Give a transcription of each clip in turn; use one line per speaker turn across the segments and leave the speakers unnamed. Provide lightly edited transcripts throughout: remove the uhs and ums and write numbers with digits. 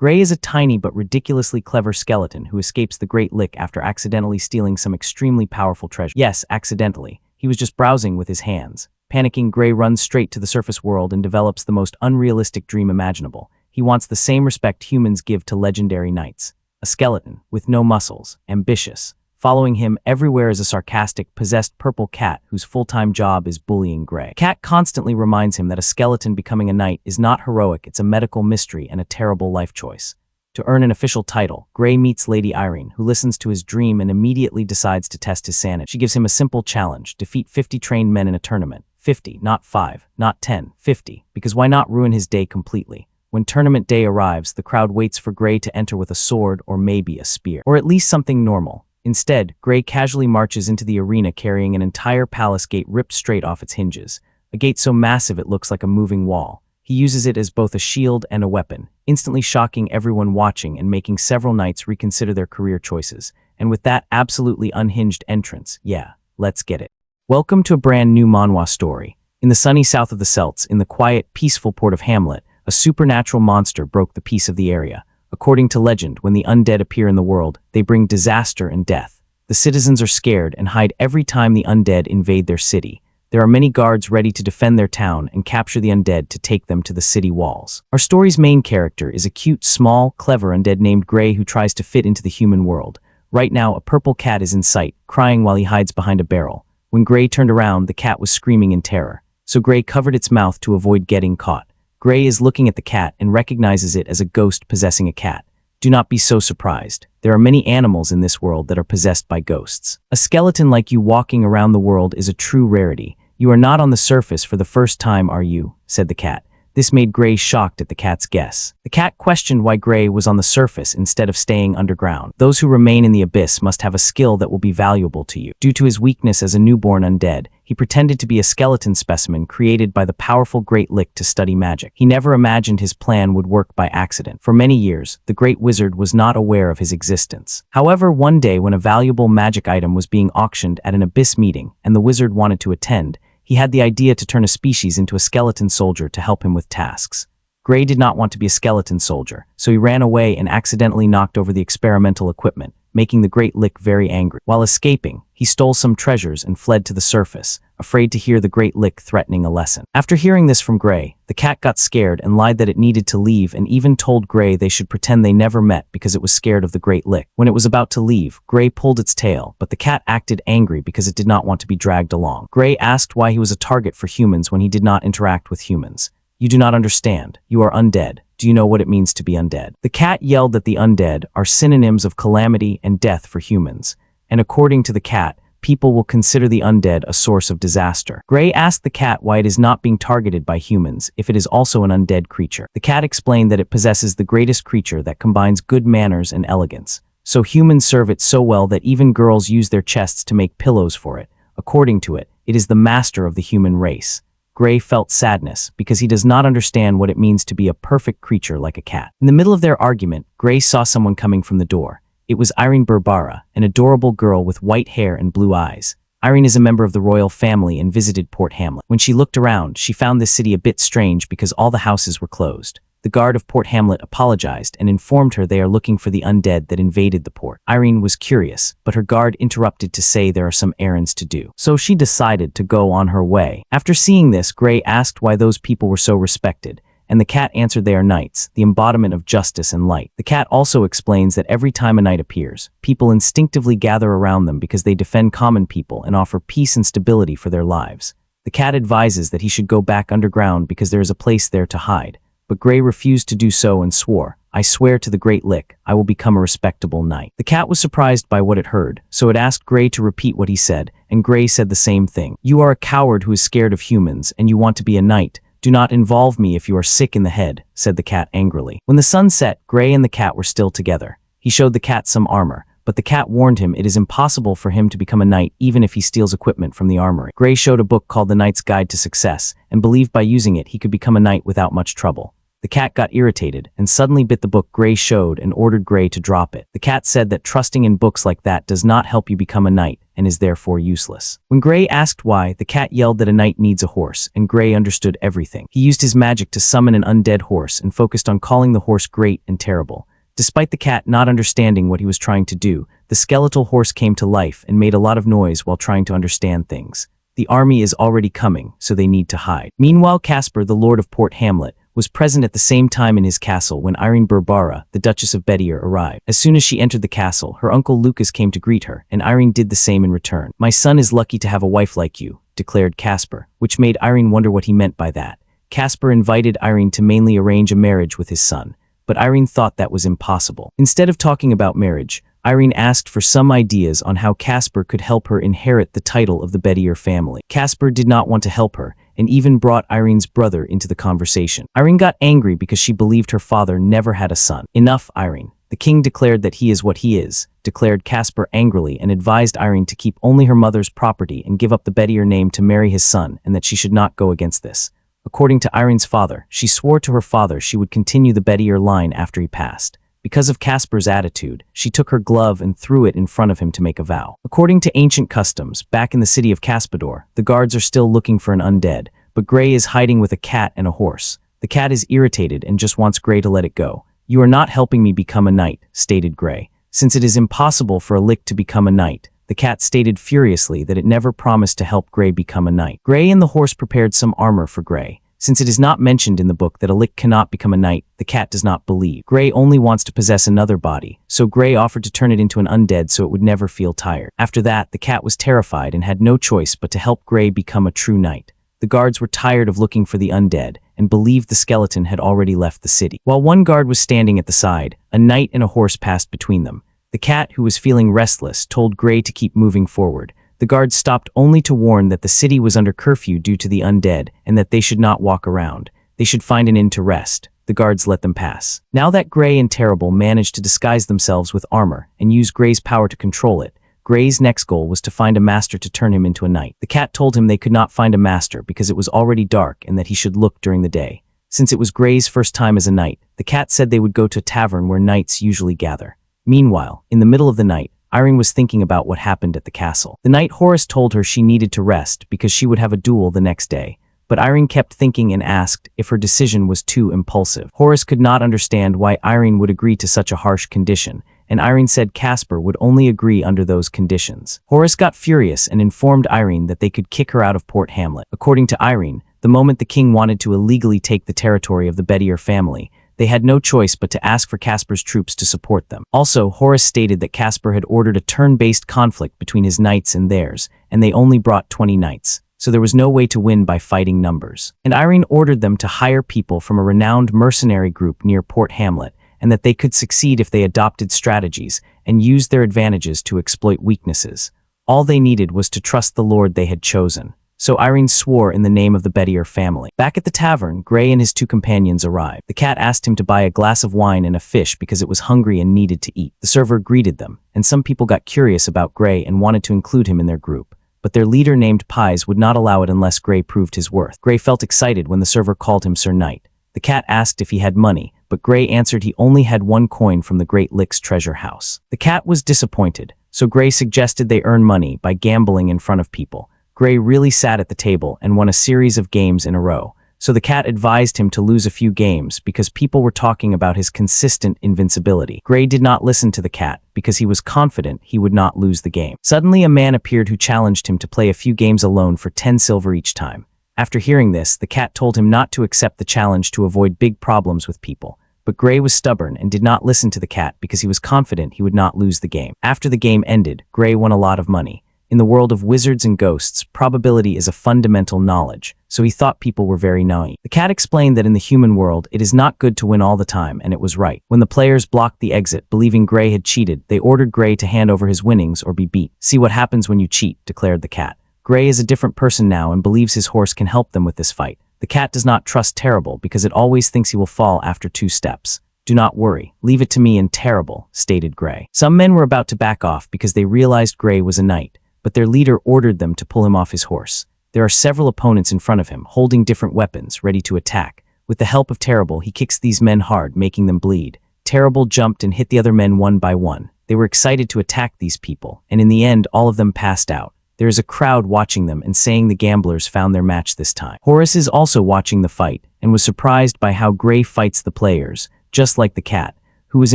Gray is a tiny but ridiculously clever skeleton who escapes the Great Lick after accidentally stealing some extremely powerful treasure. Yes, accidentally. He was just browsing with his hands. Panicking, Gray runs straight to the surface world and develops the most unrealistic dream imaginable. He wants the same respect humans give to legendary knights. A skeleton, with no muscles, ambitious. Following him everywhere is a sarcastic, possessed purple cat whose full-time job is bullying Gray. Cat constantly reminds him that a skeleton becoming a knight is not heroic, it's a medical mystery and a terrible life choice. To earn an official title, Gray meets Lady Irene, who listens to his dream and immediately decides to test his sanity. She gives him a simple challenge: defeat 50 trained men in a tournament. 50, not 5, not 10, 50, because why not ruin his day completely? When tournament day arrives, the crowd waits for Gray to enter with a sword or maybe a spear, or at least something normal. Instead, Gray casually marches into the arena carrying an entire palace gate ripped straight off its hinges, a gate so massive it looks like a moving wall. He uses it as both a shield and a weapon, instantly shocking everyone watching and making several knights reconsider their career choices. And with that absolutely unhinged entrance, yeah, let's get it. Welcome to a brand new manhwa story. In the sunny south of the Celts, in the quiet, peaceful port of Hamlet, a supernatural monster broke the peace of the area. According to legend, when the undead appear in the world, they bring disaster and death. The citizens are scared and hide every time the undead invade their city. There are many guards ready to defend their town and capture the undead to take them to the city walls. Our story's main character is a cute, small, clever undead named Gray who tries to fit into the human world. Right now, a purple cat is in sight, crying while he hides behind a barrel. When Gray turned around, the cat was screaming in terror. So Gray covered its mouth to avoid getting caught. Gray is looking at the cat and recognizes it as a ghost possessing a cat. Do not be so surprised. There are many animals in this world that are possessed by ghosts. A skeleton like you walking around the world is a true rarity. You are not on the surface for the first time, are you? Said the cat. This made Gray shocked at the cat's guess. The cat questioned why Gray was on the surface instead of staying underground. Those who remain in the abyss must have a skill that will be valuable to you. Due to his weakness as a newborn undead, he pretended to be a skeleton specimen created by the powerful Great Lick to study magic. He never imagined his plan would work by accident. For many years, the Great Wizard was not aware of his existence. However, one day when a valuable magic item was being auctioned at an abyss meeting and the wizard wanted to attend, he had the idea to turn a species into a skeleton soldier to help him with tasks. Gray did not want to be a skeleton soldier, so he ran away and accidentally knocked over the experimental equipment, making the Great Lick very angry. While escaping, he stole some treasures and fled to the surface, afraid to hear the Great Lick threatening a lesson. After hearing this from Gray, the cat got scared and lied that it needed to leave and even told Gray they should pretend they never met because it was scared of the Great Lick. When it was about to leave, Gray pulled its tail, but the cat acted angry because it did not want to be dragged along. Gray asked why he was a target for humans when he did not interact with humans. You do not understand. You are undead. Do you know what it means to be undead? The cat yelled that the undead are synonyms of calamity and death for humans, and according to the cat, people will consider the undead a source of disaster. Gray asked the cat why it is not being targeted by humans if it is also an undead creature. The cat explained that it possesses the greatest creature that combines good manners and elegance. So humans serve it so well that even girls use their chests to make pillows for it. According to it, it is the master of the human race. Gray felt sadness because he does not understand what it means to be a perfect creature like a cat. In the middle of their argument, Gray saw someone coming from the door. It was Irene Berbara, an adorable girl with white hair and blue eyes. Irene is a member of the royal family and visited Port Hamlet. When she looked around, she found this city a bit strange because all the houses were closed. The guard of Port Hamlet apologized and informed her they are looking for the undead that invaded the port. Irene was curious, but her guard interrupted to say there are some errands to do. So she decided to go on her way. After seeing this, Gray asked why those people were so respected, and the cat answered they are knights, the embodiment of justice and light. The cat also explains that every time a knight appears, people instinctively gather around them because they defend common people and offer peace and stability for their lives. The cat advises that he should go back underground because there is a place there to hide. But Gray refused to do so and swore, I swear to the Great Lick, I will become a respectable knight. The cat was surprised by what it heard, so it asked Gray to repeat what he said, and Gray said the same thing. You are a coward who is scared of humans, and you want to be a knight. Do not involve me if you are sick in the head, said the cat angrily. When the sun set, Gray and the cat were still together. He showed the cat some armor, but the cat warned him it is impossible for him to become a knight even if he steals equipment from the armory. Gray showed a book called The Knight's Guide to Success, and believed by using it he could become a knight without much trouble. The cat got irritated and suddenly bit the book Gray showed and ordered Gray to drop it. The cat said that trusting in books like that does not help you become a knight and is therefore useless. When Gray asked why, the cat yelled that a knight needs a horse, and Gray understood everything. He used his magic to summon an undead horse and focused on calling the horse great and terrible. Despite the cat not understanding what he was trying to do, the skeletal horse came to life and made a lot of noise while trying to understand things. The army is already coming, so they need to hide. Meanwhile, Casper, the Lord of Port Hamlet, was present at the same time in his castle when Irene Berbara, the Duchess of Bedier, arrived. As soon as she entered the castle, her uncle Lucas came to greet her, and Irene did the same in return. "My son is lucky to have a wife like you," declared Casper, which made Irene wonder what he meant by that. Casper invited Irene to mainly arrange a marriage with his son, but Irene thought that was impossible. Instead of talking about marriage, Irene asked for some ideas on how Casper could help her inherit the title of the Bedier family. Casper did not want to help her, and even brought Irene's brother into the conversation. Irene got angry because she believed her father never had a son. "Enough, Irene. The king declared that he is what he is," declared Casper angrily, and advised Irene to keep only her mother's property and give up the Bedier name to marry his son, and that she should not go against this. According to Irene's father, she swore to her father she would continue the Bedier line after he passed. Because of Casper's attitude, she took her glove and threw it in front of him to make a vow. According to ancient customs, back in the city of Caspador, the guards are still looking for an undead, but Gray is hiding with a cat and a horse. The cat is irritated and just wants Gray to let it go. "You are not helping me become a knight," stated Gray. Since it is impossible for a lick to become a knight, the cat stated furiously that it never promised to help Gray become a knight. Gray and the horse prepared some armor for Gray. Since it is not mentioned in the book that a lick cannot become a knight, the cat does not believe. Gray only wants to possess another body, so Gray offered to turn it into an undead so it would never feel tired. After that, the cat was terrified and had no choice but to help Gray become a true knight. The guards were tired of looking for the undead and believed the skeleton had already left the city. While one guard was standing at the side, a knight and a horse passed between them. The cat, who was feeling restless, told Gray to keep moving forward. The guards stopped only to warn that the city was under curfew due to the undead and that they should not walk around. They should find an inn to rest. The guards let them pass. Now that Gray and Terrible managed to disguise themselves with armor and use Gray's power to control it, Gray's next goal was to find a master to turn him into a knight. The cat told him they could not find a master because it was already dark and that he should look during the day. Since it was Gray's first time as a knight, the cat said they would go to a tavern where knights usually gather. Meanwhile, in the middle of the night, Irene was thinking about what happened at the castle. The night Horace told her she needed to rest because she would have a duel the next day, but Irene kept thinking and asked if her decision was too impulsive. Horace could not understand why Irene would agree to such a harsh condition, and Irene said Casper would only agree under those conditions. Horace got furious and informed Irene that they could kick her out of Port Hamlet. According to Irene, the moment the king wanted to illegally take the territory of the Bedier family, they had no choice but to ask for Casper's troops to support them. Also, Horace stated that Casper had ordered a turn-based conflict between his knights and theirs, and they only brought 20 knights, so there was no way to win by fighting numbers. And Irene ordered them to hire people from a renowned mercenary group near Port Hamlet, and that they could succeed if they adopted strategies and used their advantages to exploit weaknesses. All they needed was to trust the lord they had chosen. So Irene swore in the name of the Bedier family. Back at the tavern, Gray and his two companions arrived. The cat asked him to buy a glass of wine and a fish because it was hungry and needed to eat. The server greeted them, and some people got curious about Gray and wanted to include him in their group. But their leader named Pies would not allow it unless Gray proved his worth. Gray felt excited when the server called him Sir Knight. The cat asked if he had money, but Gray answered he only had one coin from the Great Lick's treasure house. The cat was disappointed, so Gray suggested they earn money by gambling in front of people. Gray really sat at the table and won a series of games in a row, so the cat advised him to lose a few games because people were talking about his consistent invincibility. Gray did not listen to the cat because he was confident he would not lose the game. Suddenly, a man appeared who challenged him to play a few games alone for 10 silver each time. After hearing this, the cat told him not to accept the challenge to avoid big problems with people. But Gray was stubborn and did not listen to the cat because he was confident he would not lose the game. After the game ended, Gray won a lot of money. In the world of wizards and ghosts, probability is a fundamental knowledge, so he thought people were very naive. The cat explained that in the human world, it is not good to win all the time, and it was right. When the players blocked the exit, believing Gray had cheated, they ordered Gray to hand over his winnings or be beat. "See what happens when you cheat," declared the cat. Gray is a different person now and believes his horse can help them with this fight. The cat does not trust Terrible because it always thinks he will fall after 2 steps. "Do not worry, leave it to me and Terrible," stated Gray. Some men were about to back off because they realized Gray was a knight, but their leader ordered them to pull him off his horse. There are several opponents in front of him, holding different weapons, ready to attack. With the help of Terrible, he kicks these men hard, making them bleed. Terrible jumped and hit the other men one by one. They were excited to attack these people, and in the end, all of them passed out. There is a crowd watching them and saying the gamblers found their match this time. Horace is also watching the fight and was surprised by how Gray fights the players, just like the cat, who was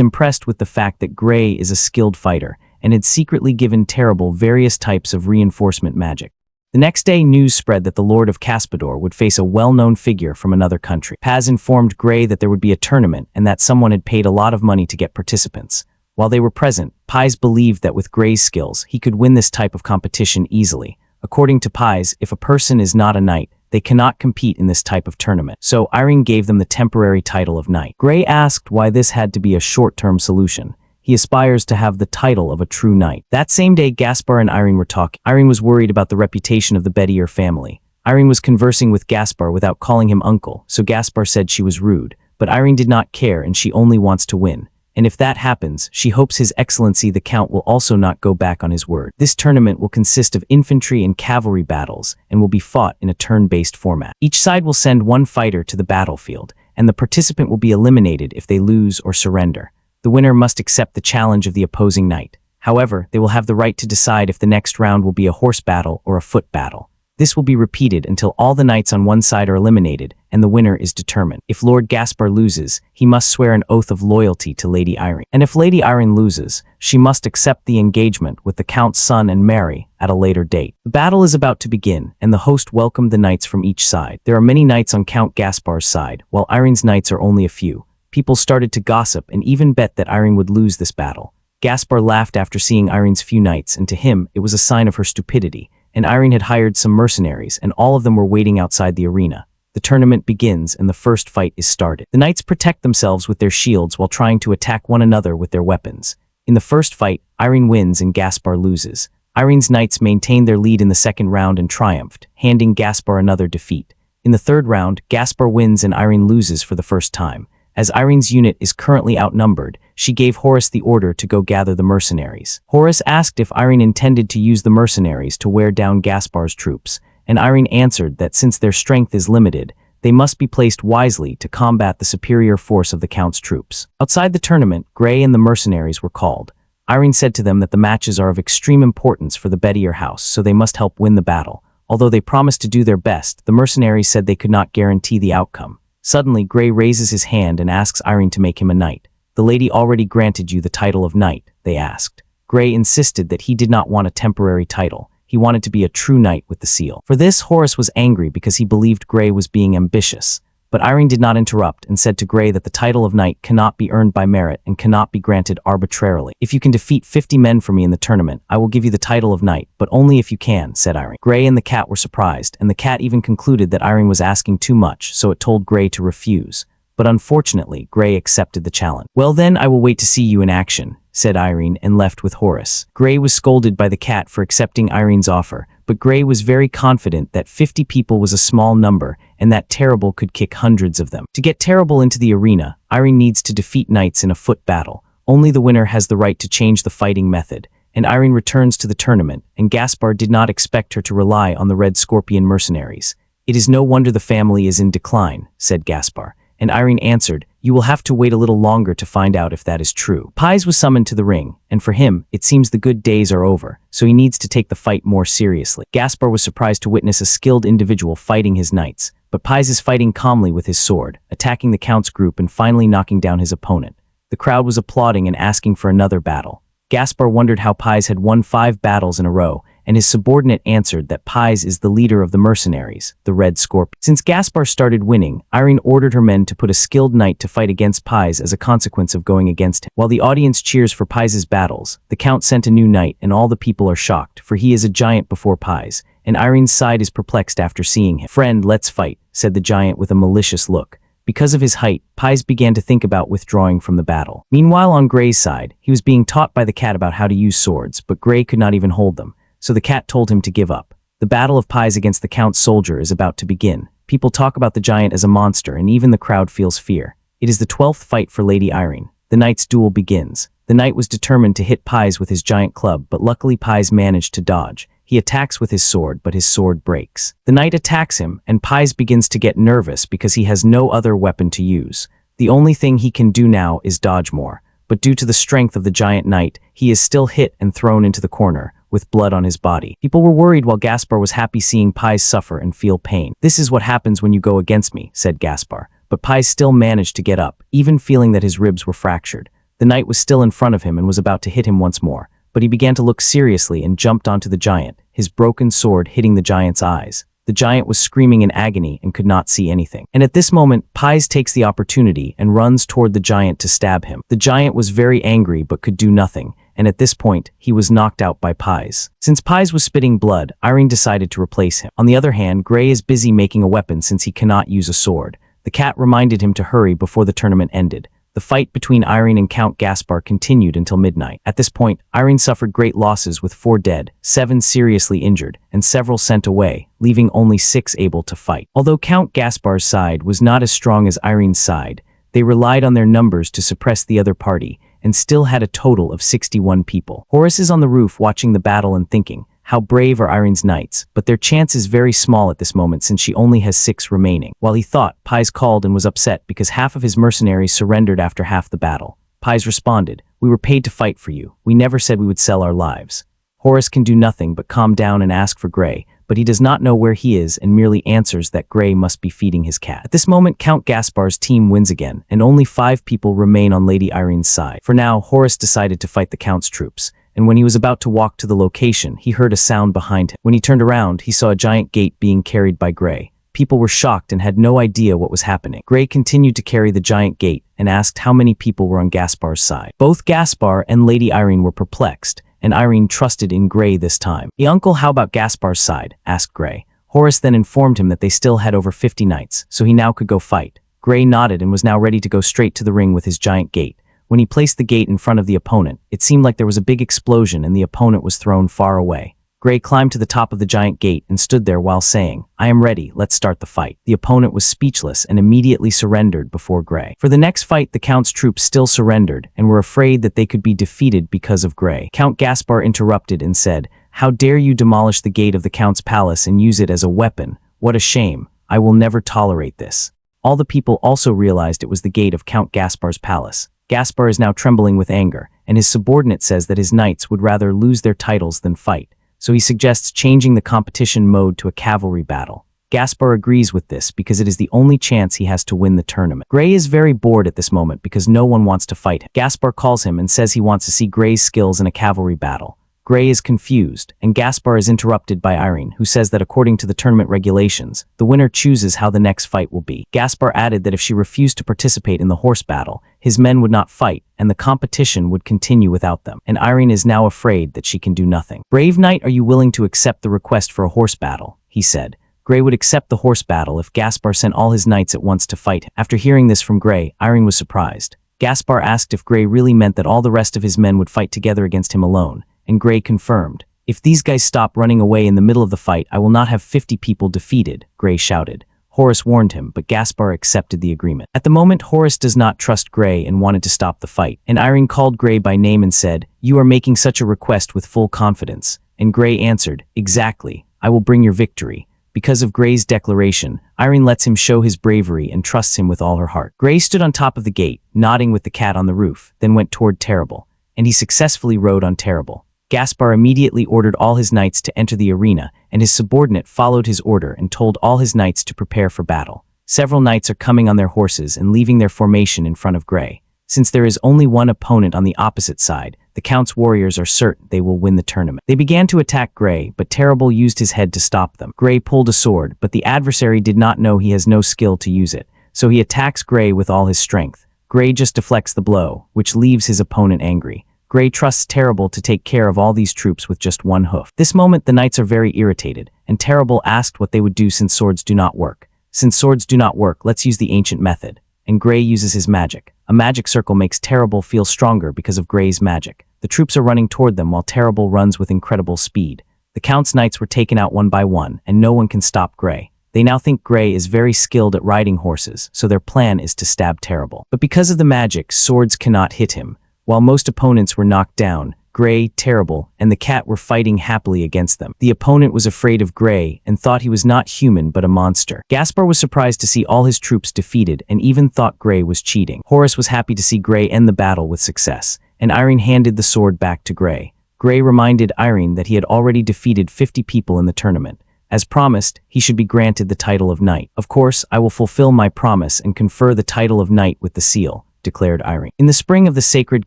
impressed with the fact that Gray is a skilled fighter and had secretly given Terrible various types of reinforcement magic. The next day, news spread that the Lord of Caspador would face a well-known figure from another country. Paz informed Gray that there would be a tournament and that someone had paid a lot of money to get participants. While they were present, Paz believed that with Gray's skills, he could win this type of competition easily. According to Paz, if a person is not a knight, they cannot compete in this type of tournament. So Irene gave them the temporary title of knight. Gray asked why this had to be a short-term solution. He aspires to have the title of a true knight. That same day, Gaspar and Irene were talking. Irene was worried about the reputation of the Bettier family. Irene was conversing with Gaspar without calling him uncle, so Gaspar said she was rude. But Irene did not care and she only wants to win. And if that happens, she hopes His Excellency the Count will also not go back on his word. This tournament will consist of infantry and cavalry battles and will be fought in a turn-based format. Each side will send one fighter to the battlefield, and the participant will be eliminated if they lose or surrender. The winner must accept the challenge of the opposing knight. However, they will have the right to decide if the next round will be a horse battle or a foot battle. This will be repeated until all the knights on one side are eliminated and the winner is determined. If Lord Gaspar loses, he must swear an oath of loyalty to Lady Irene. And if Lady Irene loses, she must accept the engagement with the Count's son and marry at a later date. The battle is about to begin, and the host welcomed the knights from each side. There are many knights on Count Gaspar's side, while Irene's knights are only a few. People started to gossip and even bet that Irene would lose this battle. Gaspar laughed after seeing Irene's few knights, and to him, it was a sign of her stupidity. And Irene had hired some mercenaries, and all of them were waiting outside the arena. The tournament begins, and the first fight is started. The knights protect themselves with their shields while trying to attack one another with their weapons. In the first fight, Irene wins and Gaspar loses. Irene's knights maintained their lead in the second round and triumphed, handing Gaspar another defeat. In the third round, Gaspar wins and Irene loses for the first time. As Irene's unit is currently outnumbered, she gave Horace the order to go gather the mercenaries. Horace asked if Irene intended to use the mercenaries to wear down Gaspar's troops, and Irene answered that since their strength is limited, they must be placed wisely to combat the superior force of the Count's troops. Outside the tournament, Gray and the mercenaries were called. Irene said to them that the matches are of extreme importance for the Bettier house, so they must help win the battle. Although they promised to do their best, the mercenaries said they could not guarantee the outcome. Suddenly, Gray raises his hand and asks Irene to make him a knight. The lady already granted you the title of knight, they asked. Gray insisted that he did not want a temporary title. He wanted to be a true knight with the seal. For this, Horace was angry because he believed Gray was being ambitious. But Irene did not interrupt and said to Gray that the title of knight cannot be earned by merit and cannot be granted arbitrarily. If you can defeat 50 men for me in the tournament, I will give you the title of knight, but only if you can, said Irene. Gray and the cat were surprised, and the cat even concluded that Irene was asking too much, so it told Gray to refuse. But unfortunately, Gray accepted the challenge. Well then, I will wait to see you in action, said Irene, and left with Horace. Gray was scolded by the cat for accepting Irene's offer, but Gray was very confident that 50 people was a small number and that Terrible could kick hundreds of them. To get Terrible into the arena, Irene needs to defeat knights in a foot battle. Only the winner has the right to change the fighting method, and Irene returns to the tournament, and Gaspar did not expect her to rely on the Red Scorpion mercenaries. It is no wonder the family is in decline, said Gaspar. And Irene answered, you will have to wait a little longer to find out if that is true. Pies was summoned to the ring, and for him, it seems the good days are over, so he needs to take the fight more seriously. Gaspar was surprised to witness a skilled individual fighting his knights, but Pies is fighting calmly with his sword, attacking the Count's group and finally knocking down his opponent. The crowd was applauding and asking for another battle. Gaspar wondered how Pies had won 5 battles in a row, and his subordinate answered that Pies is the leader of the mercenaries, the Red Scorpion. Since Gaspar started winning, Irene ordered her men to put a skilled knight to fight against Pies as a consequence of going against him. While the audience cheers for Pies' battles, the Count sent a new knight and all the people are shocked, for he is a giant before Pies, and Irene's side is perplexed after seeing him. Friend, let's fight, said the giant with a malicious look. Because of his height, Pies began to think about withdrawing from the battle. Meanwhile, on Gray's side, he was being taught by the cat about how to use swords, but Gray could not even hold them. So the cat told him to give up. The battle of Pies against the Count's soldier is about to begin. People talk about the giant as a monster and even the crowd feels fear. It is the 12th fight for Lady Irene. The knight's duel begins. The knight was determined to hit Pies with his giant club, but luckily Pies managed to dodge. He attacks with his sword, but his sword breaks. The knight attacks him, and Pies begins to get nervous because he has no other weapon to use. The only thing he can do now is dodge more. But due to the strength of the giant knight, he is still hit and thrown into the corner, with blood on his body. People were worried while Gaspar was happy seeing Pies suffer and feel pain. "This is what happens when you go against me," said Gaspar. But Pies still managed to get up, even feeling that his ribs were fractured. The knight was still in front of him and was about to hit him once more. But he began to look seriously and jumped onto the giant, his broken sword hitting the giant's eyes. The giant was screaming in agony and could not see anything. And at this moment, Pies takes the opportunity and runs toward the giant to stab him. The giant was very angry but could do nothing, and at this point, he was knocked out by Pies. Since Pies was spitting blood, Irene decided to replace him. On the other hand, Gray is busy making a weapon since he cannot use a sword. The cat reminded him to hurry before the tournament ended. The fight between Irene and Count Gaspar continued until midnight. At this point, Irene suffered great losses with 4 dead, 7 seriously injured, and several sent away, leaving only 6 able to fight. Although Count Gaspar's side was not as strong as Irene's side, they relied on their numbers to suppress the other party, and still had a total of 61 people. Horace is on the roof watching the battle and thinking, how brave are Irene's knights, but their chance is very small at this moment since she only has 6 remaining. While he thought, Pies called and was upset because half of his mercenaries surrendered after half the battle. Pies responded, "We were paid to fight for you. We never said we would sell our lives." Horace can do nothing but calm down and ask for Gray, but he does not know where he is and merely answers that Gray must be feeding his cat. At this moment, Count Gaspar's team wins again, and only 5 people remain on Lady Irene's side. For now, Horace decided to fight the Count's troops. And when he was about to walk to the location, he heard a sound behind him. When he turned around, he saw a giant gate being carried by Gray. People were shocked and had no idea what was happening. Gray continued to carry the giant gate and asked how many people were on Gaspar's side. Both Gaspar and Lady Irene were perplexed, and Irene trusted in Gray this time. "Hey uncle, how about Gaspar's side?" asked Gray. Horace then informed him that they still had over 50 knights, so he now could go fight. Gray nodded and was now ready to go straight to the ring with his giant gate. When he placed the gate in front of the opponent, it seemed like there was a big explosion and the opponent was thrown far away. Gray climbed to the top of the giant gate and stood there while saying, "I am ready, let's start the fight." The opponent was speechless and immediately surrendered before Gray. For the next fight, the Count's troops still surrendered and were afraid that they could be defeated because of Gray. Count Gaspar interrupted and said, "How dare you demolish the gate of the Count's palace and use it as a weapon? What a shame. I will never tolerate this." All the people also realized it was the gate of Count Gaspar's palace. Gaspar is now trembling with anger, and his subordinate says that his knights would rather lose their titles than fight, so he suggests changing the competition mode to a cavalry battle. Gaspar agrees with this because it is the only chance he has to win the tournament. Gray is very bored at this moment because no one wants to fight him. Gaspar calls him and says he wants to see Gray's skills in a cavalry battle. Gray is confused, and Gaspar is interrupted by Irene, who says that according to the tournament regulations, the winner chooses how the next fight will be. Gaspar added that if she refused to participate in the horse battle, his men would not fight, and the competition would continue without them. And Irene is now afraid that she can do nothing. "Brave knight, are you willing to accept the request for a horse battle?" he said. Gray would accept the horse battle if Gaspar sent all his knights at once to fight him. After hearing this from Gray, Irene was surprised. Gaspar asked if Gray really meant that all the rest of his men would fight together against him alone. And Gray confirmed, "If these guys stop running away in the middle of the fight, I will not have 50 people defeated," Gray shouted. Horace warned him, but Gaspar accepted the agreement. At the moment, Horace does not trust Gray and wanted to stop the fight, and Irene called Gray by name and said, "You are making such a request with full confidence." And Gray answered, "Exactly, I will bring your victory." Because of Gray's declaration, Irene lets him show his bravery and trusts him with all her heart. Gray stood on top of the gate, nodding with the cat on the roof, then went toward Terrible, and he successfully rode on Terrible. Gaspar immediately ordered all his knights to enter the arena, and his subordinate followed his order and told all his knights to prepare for battle. Several knights are coming on their horses and leaving their formation in front of Gray. Since there is only one opponent on the opposite side, the Count's warriors are certain they will win the tournament. They began to attack Gray, but Terrible used his head to stop them. Gray pulled a sword, but the adversary did not know he has no skill to use it, so he attacks Gray with all his strength. Gray just deflects the blow, which leaves his opponent angry. Gray trusts Terrible to take care of all these troops with just one hoof. This moment, the knights are very irritated, and Terrible asked what they would do since swords do not work. "Since swords do not work, let's use the ancient method." And Gray uses his magic. A magic circle makes Terrible feel stronger because of Gray's magic. The troops are running toward them while Terrible runs with incredible speed. The Count's knights were taken out one by one, and no one can stop Gray. They now think Gray is very skilled at riding horses, so their plan is to stab Terrible. But because of the magic, swords cannot hit him. While most opponents were knocked down, Gray, Terrible, and the cat were fighting happily against them. The opponent was afraid of Gray and thought he was not human but a monster. Gaspar was surprised to see all his troops defeated and even thought Gray was cheating. Horace was happy to see Gray end the battle with success, and Irene handed the sword back to Gray. Gray reminded Irene that he had already defeated 50 people in the tournament. As promised, he should be granted the title of knight. Of course, I will fulfill my promise and confer the title of knight with the seal, declared Irene. In the spring of the sacred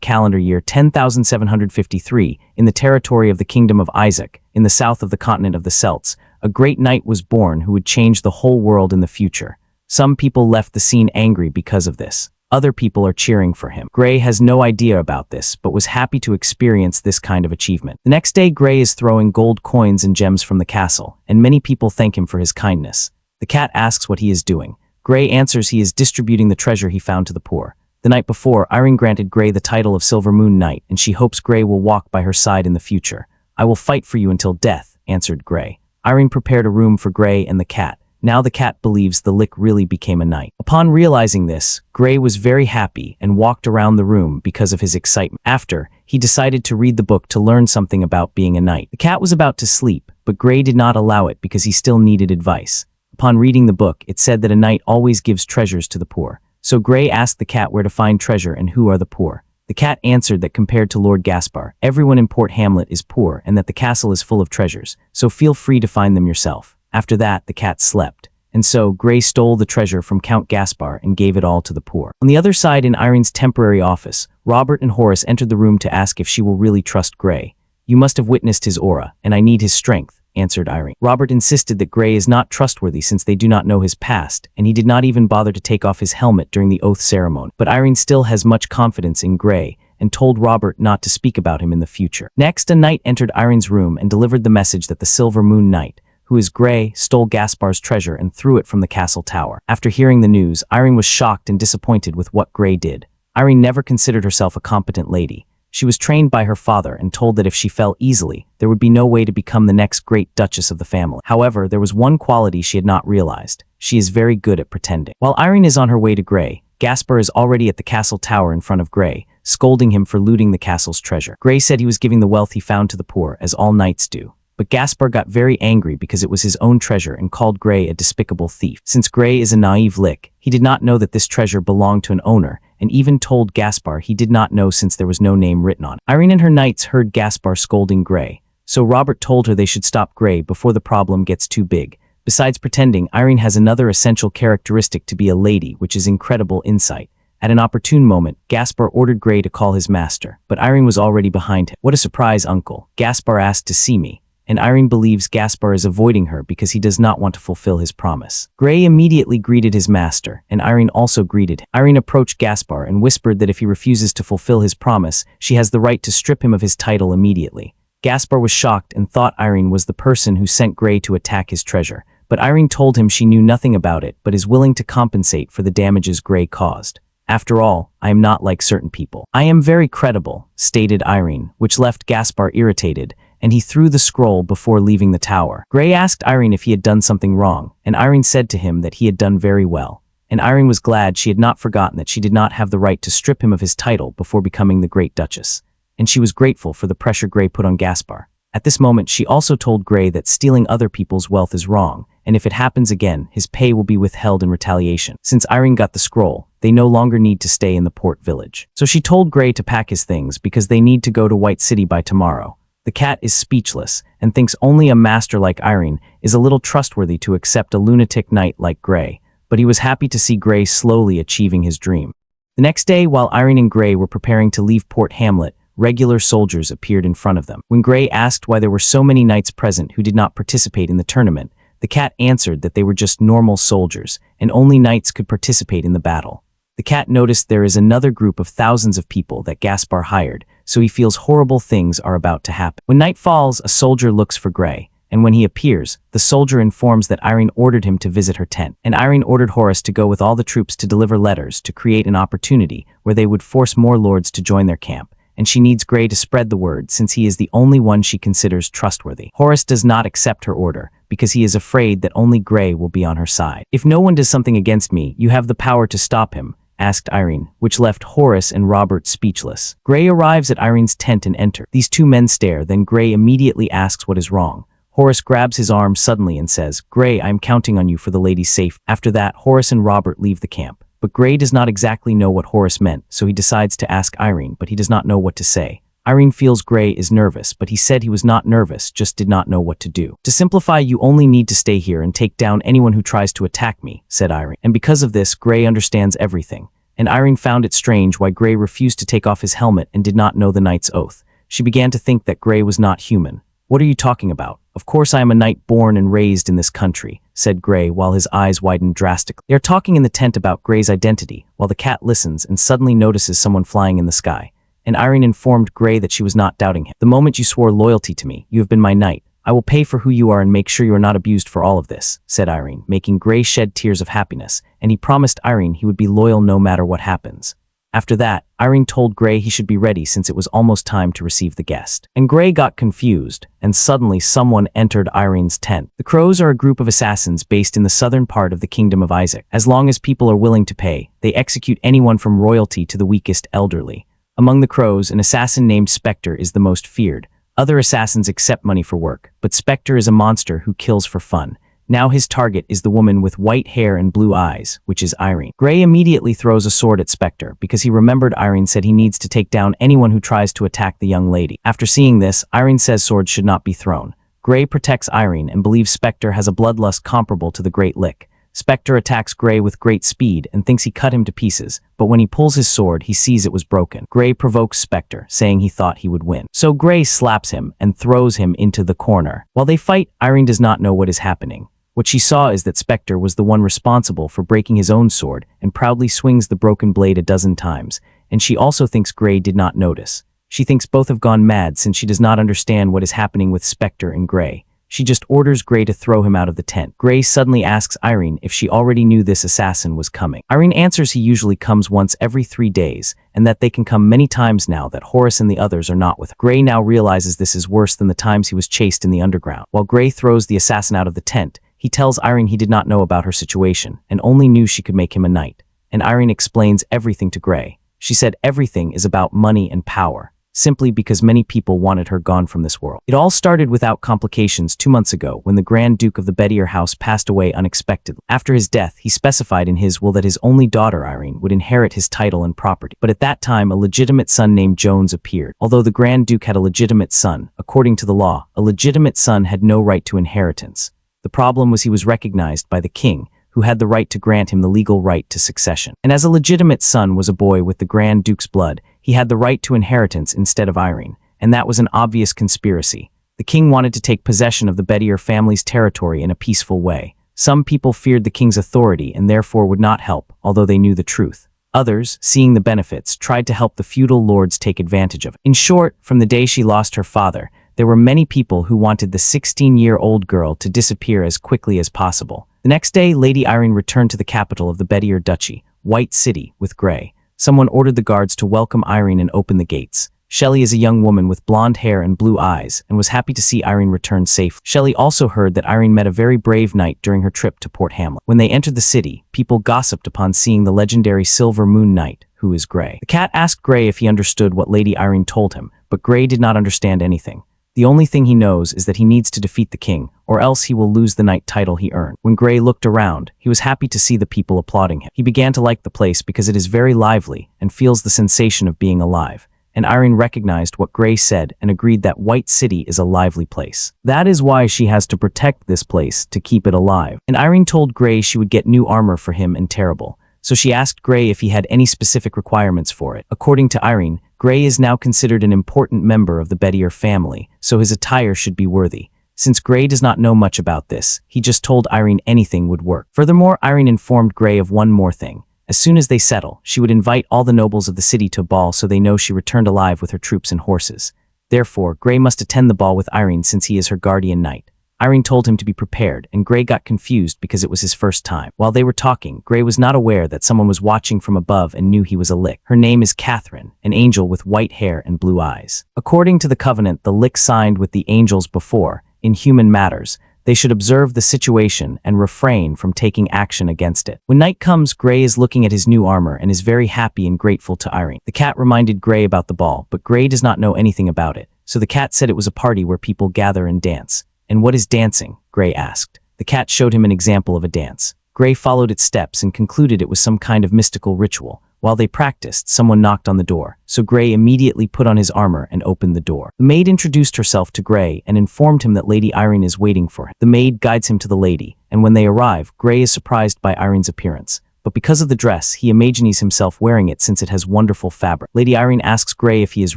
calendar year 10,753, in the territory of the kingdom of Isaac, in the south of the continent of the Celts, a great knight was born who would change the whole world in the future. Some people left the scene angry because of this. Other people are cheering for him. Gray has no idea about this, but was happy to experience this kind of achievement. The next day, Gray is throwing gold coins and gems from the castle, and many people thank him for his kindness. The cat asks what he is doing. Gray answers he is distributing the treasure he found to the poor. The night before, Irene granted Gray the title of Silver Moon Knight, and she hopes Gray will walk by her side in the future. I will fight for you until death, answered Gray. Irene prepared a room for Gray and the cat. Now the cat believes the lick really became a knight. Upon realizing this, Gray was very happy and walked around the room because of his excitement. After, he decided to read the book to learn something about being a knight. The cat was about to sleep, but Gray did not allow it because he still needed advice. Upon reading the book, it said that a knight always gives treasures to the poor. So Gray asked the cat where to find treasure and who are the poor. The cat answered that compared to Lord Gaspar, everyone in Port Hamlet is poor and that the castle is full of treasures, so feel free to find them yourself. After that, the cat slept. And so, Gray stole the treasure from Count Gaspar and gave it all to the poor. On the other side, in Irene's temporary office, Robert and Horace entered the room to ask if she will really trust Gray. You must have witnessed his aura, and I need his strength, answered Irene. Robert insisted that Gray is not trustworthy since they do not know his past, and he did not even bother to take off his helmet during the oath ceremony. But Irene still has much confidence in Gray, and told Robert not to speak about him in the future. Next, a knight entered Irene's room and delivered the message that the Silver Moon Knight, who is Gray, stole Gaspar's treasure and threw it from the castle tower. After hearing the news, Irene was shocked and disappointed with what Gray did. Irene never considered herself a competent lady. She was trained by her father and told that if she fell easily, there would be no way to become the next great duchess of the family. However, there was one quality she had not realized. She is very good at pretending. While Irene is on her way to Gray, Gaspar is already at the castle tower in front of Gray, scolding him for looting the castle's treasure. Gray said he was giving the wealth he found to the poor, as all knights do. But Gaspar got very angry because it was his own treasure and called Gray a despicable thief. Since Gray is a naive lick, he did not know that this treasure belonged to an owner, and even told Gaspar he did not know since there was no name written on it. Irene and her knights heard Gaspar scolding Gray, so Robert told her they should stop Gray before the problem gets too big. Besides pretending, Irene has another essential characteristic to be a lady, which is incredible insight. At an opportune moment, Gaspar ordered Gray to call his master, but Irene was already behind him. What a surprise, uncle. Gaspar asked to see me. And Irene believes Gaspar is avoiding her because he does not want to fulfill his promise. Gray immediately greeted his master, and Irene also greeted him. Irene approached Gaspar and whispered that if he refuses to fulfill his promise, she has the right to strip him of his title immediately. Gaspar was shocked and thought Irene was the person who sent Gray to attack his treasure, but Irene told him she knew nothing about it but is willing to compensate for the damages Gray caused. After all, I am not like certain people. I am very credible, stated Irene, which left Gaspar irritated, and he threw the scroll before leaving the tower. Gray asked Irene if he had done something wrong, and Irene said to him that he had done very well. And Irene was glad she had not forgotten that she did not have the right to strip him of his title before becoming the great duchess. And she was grateful for the pressure Gray put on Gaspar. At this moment, she also told Gray that stealing other people's wealth is wrong, and if it happens again, his pay will be withheld in retaliation. Since Irene got the scroll, they no longer need to stay in the port village. So she told Gray to pack his things because they need to go to White City by tomorrow. The cat is speechless and thinks only a master like Irene is a little trustworthy to accept a lunatic knight like Gray, but he was happy to see Gray slowly achieving his dream. The next day, while Irene and Gray were preparing to leave Port Hamlet, regular soldiers appeared in front of them. When Gray asked why there were so many knights present who did not participate in the tournament, the cat answered that they were just normal soldiers, and only knights could participate in the battle. The cat noticed there is another group of thousands of people that Gaspar hired, so he feels horrible things are about to happen. When night falls, a soldier looks for Gray, and when he appears, the soldier informs that Irene ordered him to visit her tent, and Irene ordered Horace to go with all the troops to deliver letters to create an opportunity where they would force more lords to join their camp, and she needs Gray to spread the word since he is the only one she considers trustworthy. Horace does not accept her order because he is afraid that only Gray will be on her side. If no one does something against me, you have the power to stop him, asked Irene, which left Horace and Robert speechless. Gray arrives at Irene's tent and enters. These two men stare, then Gray immediately asks what is wrong. Horace grabs his arm suddenly and says, "Gray, I'm counting on you for the lady's safety." After that, Horace and Robert leave the camp. But Gray does not exactly know what Horace meant, so he decides to ask Irene, but he does not know what to say. Irene feels Gray is nervous, but he said he was not nervous, just did not know what to do. "To simplify, you only need to stay here and take down anyone who tries to attack me," said Irene. And because of this, Gray understands everything. And Irene found it strange why Gray refused to take off his helmet and did not know the knight's oath. She began to think that Gray was not human. "What are you talking about? Of course I am a knight born and raised in this country," said Gray while his eyes widened drastically. They are talking in the tent about Gray's identity, while the cat listens and suddenly notices someone flying in the sky. And Irene informed Gray that she was not doubting him. "The moment you swore loyalty to me, you have been my knight. I will pay for who you are and make sure you are not abused for all of this," said Irene, making Gray shed tears of happiness, and he promised Irene he would be loyal no matter what happens. After that, Irene told Gray he should be ready since it was almost time to receive the guest. And Gray got confused, and suddenly someone entered Irene's tent. The Crows are a group of assassins based in the southern part of the Kingdom of Isaac. As long as people are willing to pay, they execute anyone from royalty to the weakest elderly. Among the Crows, an assassin named Spectre is the most feared. Other assassins accept money for work, but Spectre is a monster who kills for fun. Now his target is the woman with white hair and blue eyes, which is Irene. Gray immediately throws a sword at Spectre because he remembered Irene said he needs to take down anyone who tries to attack the young lady. After seeing this, Irene says swords should not be thrown. Gray protects Irene and believes Spectre has a bloodlust comparable to the Great Lick. Spectre attacks Gray with great speed and thinks he cut him to pieces, but when he pulls his sword, he sees it was broken. Gray provokes Spectre, saying he thought he would win. So Gray slaps him and throws him into the corner. While they fight, Irene does not know what is happening. What she saw is that Spectre was the one responsible for breaking his own sword and proudly swings the broken blade a dozen times, and she also thinks Gray did not notice. She thinks both have gone mad since she does not understand what is happening with Spectre and Gray. She just orders Gray to throw him out of the tent. Gray suddenly asks Irene if she already knew this assassin was coming. Irene answers he usually comes once every 3 days, and that they can come many times now that Horace and the others are not with her. Gray now realizes this is worse than the times he was chased in the underground. While Gray throws the assassin out of the tent, he tells Irene he did not know about her situation, and only knew she could make him a knight. And Irene explains everything to Gray. She said everything is about money and power, simply because many people wanted her gone from this world. It all started without complications 2 months ago when the Grand Duke of the Bedier house passed away unexpectedly. After his death, he specified in his will that his only daughter, Irene, would inherit his title and property. But at that time, a legitimate son named Jones appeared. Although the Grand Duke had a legitimate son, according to the law, a legitimate son had no right to inheritance. The problem was he was recognized by the king, who had the right to grant him the legal right to succession. And as a legitimate son was a boy with the Grand Duke's blood, he had the right to inheritance instead of Irene, and that was an obvious conspiracy. The king wanted to take possession of the Bedier family's territory in a peaceful way. Some people feared the king's authority and therefore would not help, although they knew the truth. Others, seeing the benefits, tried to help the feudal lords take advantage of it. In short, from the day she lost her father, there were many people who wanted the 16-year-old girl to disappear as quickly as possible. The next day, Lady Irene returned to the capital of the Bedier Duchy, White City, with Gray. Someone ordered the guards to welcome Irene and open the gates. Shelley is a young woman with blonde hair and blue eyes and was happy to see Irene return safe. Shelley also heard that Irene met a very brave knight during her trip to Port Hamlet. When they entered the city, people gossiped upon seeing the legendary Silver Moon Knight, who is Gray. The cat asked Gray if he understood what Lady Irene told him, but Gray did not understand anything. The only thing he knows is that he needs to defeat the king, or else he will lose the knight title he earned. When Gray looked around, he was happy to see the people applauding him. He began to like the place because it is very lively and feels the sensation of being alive. And Irene recognized what Gray said and agreed that White City is a lively place. That is why she has to protect this place to keep it alive. And Irene told Gray she would get new armor for him and Terrible. So she asked Gray if he had any specific requirements for it. According to Irene, Gray is now considered an important member of the Bedier family, so his attire should be worthy. Since Gray does not know much about this, he just told Irene anything would work. Furthermore, Irene informed Gray of one more thing. As soon as they settle, she would invite all the nobles of the city to a ball so they know she returned alive with her troops and horses. Therefore, Gray must attend the ball with Irene since he is her guardian knight. Irene told him to be prepared, and Gray got confused because it was his first time. While they were talking, Gray was not aware that someone was watching from above and knew he was a Lick. Her name is Catherine, an angel with white hair and blue eyes. According to the covenant the Lick signed with the angels before, in human matters, They should observe the situation and refrain from taking action against it. When night comes, Gray is looking at his new armor and is very happy and grateful to Irene. The cat reminded Gray about the ball, but Gray does not know anything about it, so the cat said it was a party where people gather and dance. And what is dancing? Gray asked. The cat showed him an example of a dance. Gray followed its steps and concluded it was some kind of mystical ritual. While they practiced, someone knocked on the door, so Gray immediately put on his armor and opened the door. The maid introduced herself to Gray and informed him that Lady Irene is waiting for him. The maid guides him to the lady, and when they arrive, Gray is surprised by Irene's appearance. But because of the dress, he imagines himself wearing it since it has wonderful fabric. Lady Irene asks Gray if he is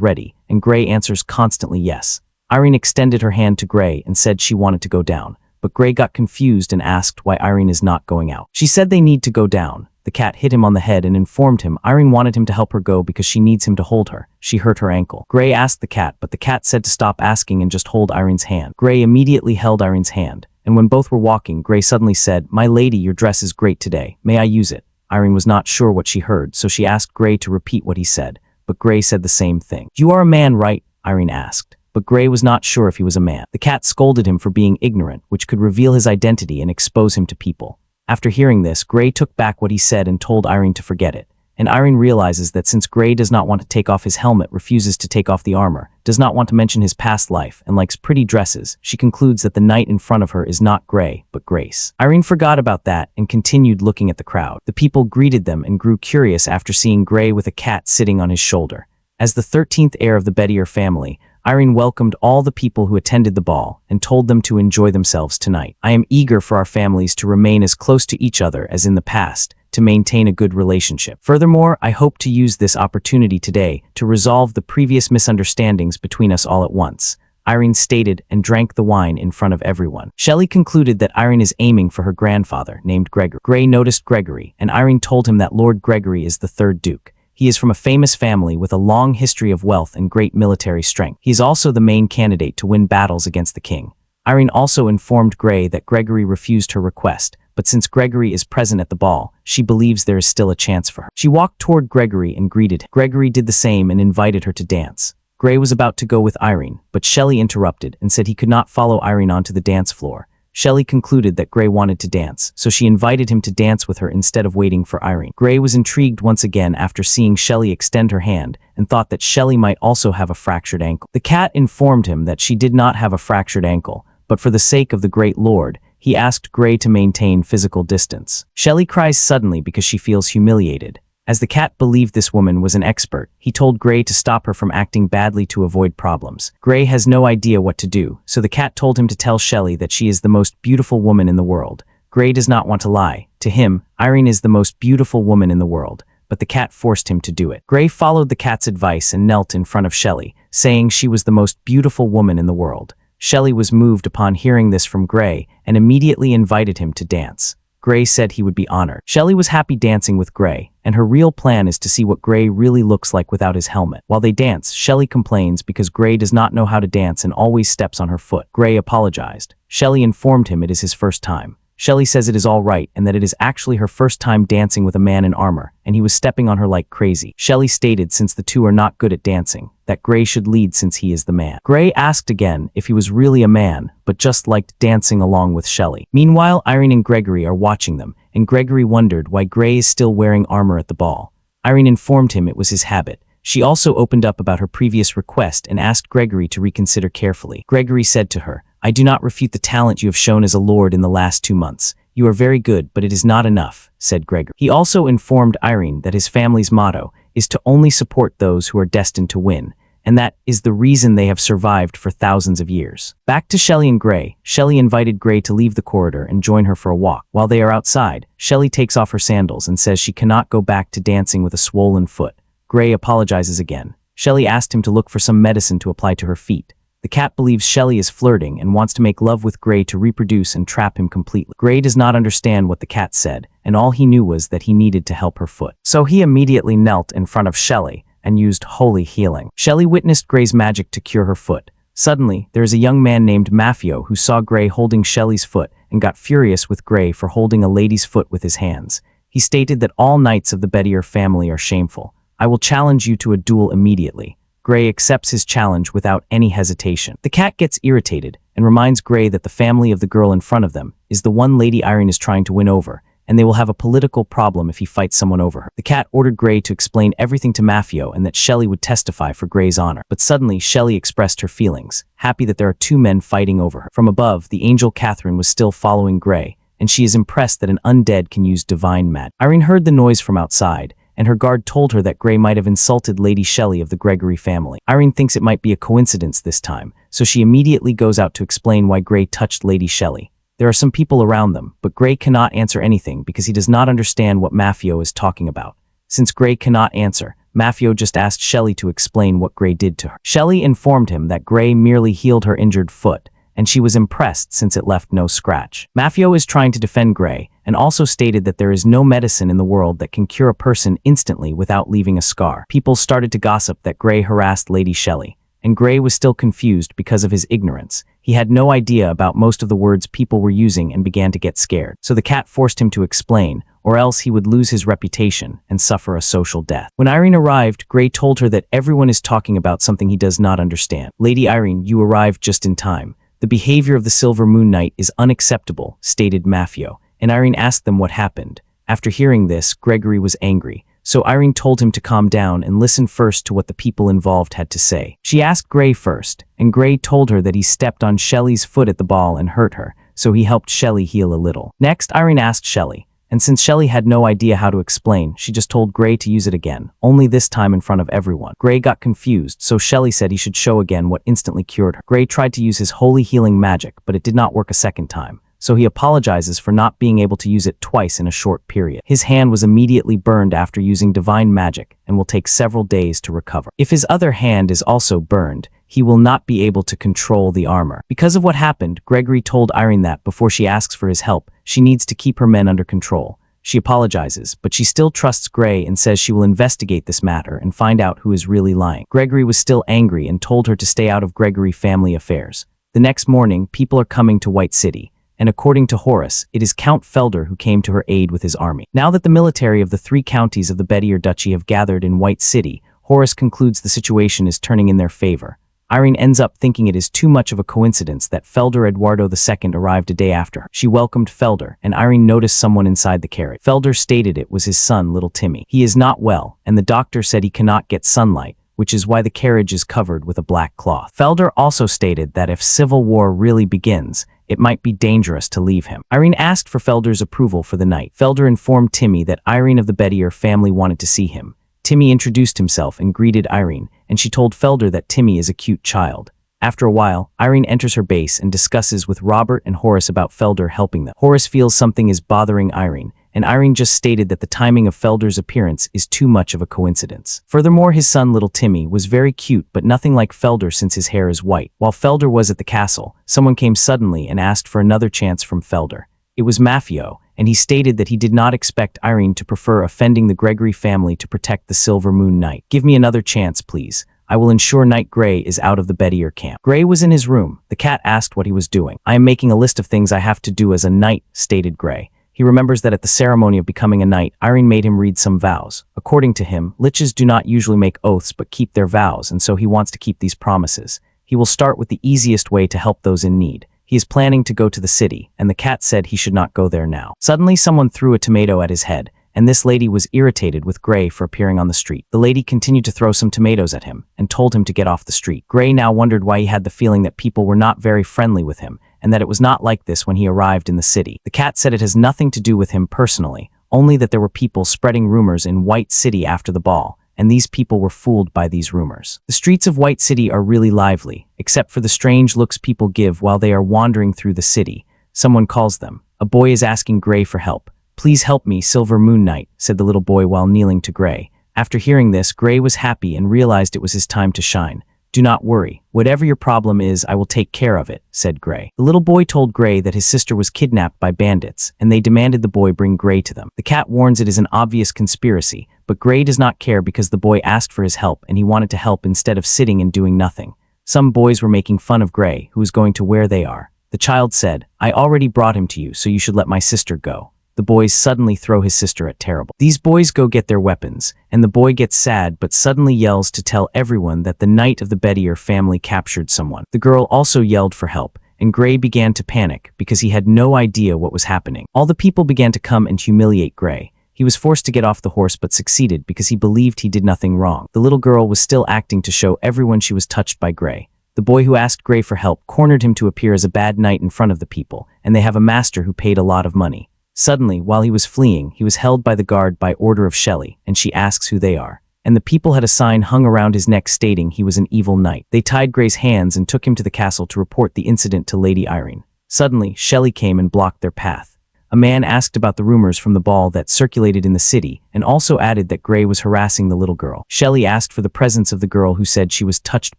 ready, and Gray answers constantly yes. Irene extended her hand to Gray and said she wanted to go down, but Gray got confused and asked why Irene is not going out. She said they need to go down. The cat hit him on the head and informed him Irene wanted him to help her go because she needs him to hold her. She hurt her ankle. Gray asked the cat, but the cat said to stop asking and just hold Irene's hand. Gray immediately held Irene's hand, and when both were walking, Gray suddenly said, "My lady, your dress is great today. May I use it?" Irene was not sure what she heard, so she asked Gray to repeat what he said, but Gray said the same thing. "You are a man, right?" Irene asked, but Gray was not sure if he was a man. The cat scolded him for being ignorant, which could reveal his identity and expose him to people. After hearing this, Gray took back what he said and told Irene to forget it. And Irene realizes that since Gray does not want to take off his helmet, refuses to take off the armor, does not want to mention his past life, and likes pretty dresses, she concludes that the knight in front of her is not Gray, but Grace. Irene forgot about that and continued looking at the crowd. The people greeted them and grew curious after seeing Gray with a cat sitting on his shoulder. As the 13th heir of the Bedier family, Irene welcomed all the people who attended the ball and told them to enjoy themselves tonight. "I am eager for our families to remain as close to each other as in the past, to maintain a good relationship. Furthermore, I hope to use this opportunity today to resolve the previous misunderstandings between us all at once," Irene stated and drank the wine in front of everyone. Shelley concluded that Irene is aiming for her grandfather, named Gregory. Gray noticed Gregory, and Irene told him that Lord Gregory is the third Duke. He is from a famous family with a long history of wealth and great military strength. He is also the main candidate to win battles against the king. Irene also informed Gray that Gregory refused her request, but since Gregory is present at the ball, she believes there is still a chance for her. She walked toward Gregory and greeted him. Gregory did the same and invited her to dance. Gray was about to go with Irene, but Shelley interrupted and said he could not follow Irene onto the dance floor. Shelley concluded that Gray wanted to dance, so she invited him to dance with her instead of waiting for Irene. Gray was intrigued once again after seeing Shelley extend her hand and thought that Shelley might also have a fractured ankle. The cat informed him that she did not have a fractured ankle, but for the sake of the great lord, he asked Gray to maintain physical distance. Shelley cries suddenly because she feels humiliated. As the cat believed this woman was an expert, he told Gray to stop her from acting badly to avoid problems. Gray has no idea what to do, so the cat told him to tell Shelley that she is the most beautiful woman in the world. Gray does not want to lie. To him, Irene is the most beautiful woman in the world, but the cat forced him to do it. Gray followed the cat's advice and knelt in front of Shelley, saying she was the most beautiful woman in the world. Shelley was moved upon hearing this from Gray and immediately invited him to dance. Gray said he would be honored. Shelley was happy dancing with Gray, and her real plan is to see what Gray really looks like without his helmet. While they dance, Shelley complains because Gray does not know how to dance and always steps on her foot. Gray apologized. Shelley informed him it is his first time. Shelley says it is all right and that it is actually her first time dancing with a man in armor, and he was stepping on her like crazy. Shelley stated since the two are not good at dancing, that Gray should lead since he is the man. Gray asked again if he was really a man, but just liked dancing along with Shelley. Meanwhile, Irene and Gregory are watching them, and Gregory wondered why Gray is still wearing armor at the ball. Irene informed him it was his habit. She also opened up about her previous request and asked Gregory to reconsider carefully. Gregory said to her, "I do not refute the talent you have shown as a lord in the last 2 months. You are very good, but it is not enough," said Gregory. He also informed Irene that his family's motto is to only support those who are destined to win, and that is the reason they have survived for thousands of years. Back to Shelley and Gray. Shelley invited Gray to leave the corridor and join her for a walk. While they are outside, Shelley takes off her sandals and says she cannot go back to dancing with a swollen foot. Gray apologizes again. Shelley asked him to look for some medicine to apply to her feet. The cat believes Shelley is flirting and wants to make love with Gray to reproduce and trap him completely. Gray does not understand what the cat said, and all he knew was that he needed to help her foot. So he immediately knelt in front of Shelley and used holy healing. Shelley witnessed Gray's magic to cure her foot. Suddenly, there is a young man named Maffio who saw Gray holding Shelley's foot and got furious with Gray for holding a lady's foot with his hands. He stated that all knights of the Bedier family are shameful. "I will challenge you to a duel immediately." Gray accepts his challenge without any hesitation. The cat gets irritated and reminds Gray that the family of the girl in front of them is the one Lady Irene is trying to win over, and they will have a political problem if he fights someone over her. The cat ordered Gray to explain everything to Mafio and that Shelley would testify for Gray's honor. But suddenly, Shelley expressed her feelings, happy that there are two men fighting over her. From above, the angel Catherine was still following Gray, and she is impressed that an undead can use divine magic. Irene heard the noise from outside, and her guard told her that Gray might have insulted Lady Shelley of the Gregory family. Irene thinks it might be a coincidence this time, so she immediately goes out to explain why Gray touched Lady Shelley. There are some people around them, but Gray cannot answer anything because he does not understand what Mafio is talking about. Since Gray cannot answer, Mafio just asked Shelley to explain what Gray did to her. Shelley informed him that Gray merely healed her injured foot, and she was impressed since it left no scratch. Mafio is trying to defend Gray, and also stated that there is no medicine in the world that can cure a person instantly without leaving a scar. People started to gossip that Gray harassed Lady Shelley, and Gray was still confused because of his ignorance. He had no idea about most of the words people were using and began to get scared. So the cat forced him to explain, or else he would lose his reputation and suffer a social death. When Irene arrived, Gray told her that everyone is talking about something he does not understand. Lady Irene, you arrived just in time. The behavior of the Silver Moon Knight is unacceptable, stated Mafio, and Irene asked them what happened. After hearing this, Gregory was angry. So Irene told him to calm down and listen first to what the people involved had to say. She asked Gray first, and Gray told her that he stepped on Shelley's foot at the ball and hurt her, so he helped Shelley heal a little. Next, Irene asked Shelley, and since Shelley had no idea how to explain, she just told Gray to use it again, only this time in front of everyone. Gray got confused, so Shelley said he should show again what instantly cured her. Gray tried to use his holy healing magic, but it did not work a second time. So he apologizes for not being able to use it twice in a short period. His hand was immediately burned after using divine magic and will take several days to recover. If his other hand is also burned, he will not be able to control the armor. Because of what happened, Gregory told Irene that before she asks for his help, she needs to keep her men under control. She apologizes, but she still trusts Gray and says she will investigate this matter and find out who is really lying. Gregory was still angry and told her to stay out of Gregory family affairs. The next morning, people are coming to White City, and according to Horace, it is Count Felder who came to her aid with his army. Now that the military of the 3 counties of the Bedier Duchy have gathered in White City, Horace concludes the situation is turning in their favor. Irene ends up thinking it is too much of a coincidence that Felder Eduardo II arrived a day after her. She welcomed Felder, and Irene noticed someone inside the carriage. Felder stated it was his son, little Timmy. He is not well, and the doctor said he cannot get sunlight, which is why the carriage is covered with a black cloth. Felder also stated that if civil war really begins, it might be dangerous to leave him. Irene asked for Felder's approval for the night. Felder informed Timmy that Irene of the Bedier family wanted to see him. Timmy introduced himself and greeted Irene, and she told Felder that Timmy is a cute child. After a while, Irene enters her base and discusses with Robert and Horace about Felder helping them. Horace feels something is bothering Irene, and Irene just stated that the timing of Felder's appearance is too much of a coincidence. Furthermore, his son little Timmy was very cute but nothing like Felder since his hair is white. While Felder was at the castle, someone came suddenly and asked for another chance from Felder. It was Mafio, and he stated that he did not expect Irene to prefer offending the Gregory family to protect the Silver Moon Knight. Give me another chance, please. I will ensure Knight Gray is out of the Bedier camp. Gray was in his room. The cat asked what he was doing. I am making a list of things I have to do as a knight, stated Gray. He remembers that at the ceremony of becoming a knight, Irene made him read some vows. According to him, liches do not usually make oaths but keep their vows, and so he wants to keep these promises. He will start with the easiest way to help those in need. He is planning to go to the city, and the cat said he should not go there now. Suddenly, someone threw a tomato at his head, and this lady was irritated with Gray for appearing on the street. The lady continued to throw some tomatoes at him, and told him to get off the street. Gray now wondered why he had the feeling that people were not very friendly with him, and that it was not like this when he arrived in the city. The cat said it has nothing to do with him personally, only that there were people spreading rumors in White City after the ball, and these people were fooled by these rumors. The streets of White City are really lively, except for the strange looks people give while they are wandering through the city. Someone calls them. A boy is asking Gray for help. Please help me, Silver Moon Knight, said the little boy while kneeling to Gray. After hearing this, Gray was happy and realized it was his time to shine. Do not worry. Whatever your problem is, I will take care of it, said Gray. The little boy told Gray that his sister was kidnapped by bandits, and they demanded the boy bring Gray to them. The cat warns it is an obvious conspiracy, but Gray does not care because the boy asked for his help and he wanted to help instead of sitting and doing nothing. Some boys were making fun of Gray, who was going to where they are. The child said, I already brought him to you, so you should let my sister go. The boys suddenly throw his sister at Terrible. These boys go get their weapons, and the boy gets sad but suddenly yells to tell everyone that the knight of the Bedier family captured someone. The girl also yelled for help, and Gray began to panic because he had no idea what was happening. All the people began to come and humiliate Gray. He was forced to get off the horse but succeeded because he believed he did nothing wrong. The little girl was still acting to show everyone she was touched by Gray. The boy who asked Gray for help cornered him to appear as a bad knight in front of the people, and they have a master who paid a lot of money. Suddenly, while he was fleeing, he was held by the guard by order of Shelley, and she asks who they are. And the people had a sign hung around his neck stating he was an evil knight. They tied Gray's hands and took him to the castle to report the incident to Lady Irene. Suddenly, Shelley came and blocked their path. A man asked about the rumors from the ball that circulated in the city and also added that Gray was harassing the little girl. Shelley asked for the presence of the girl who said she was touched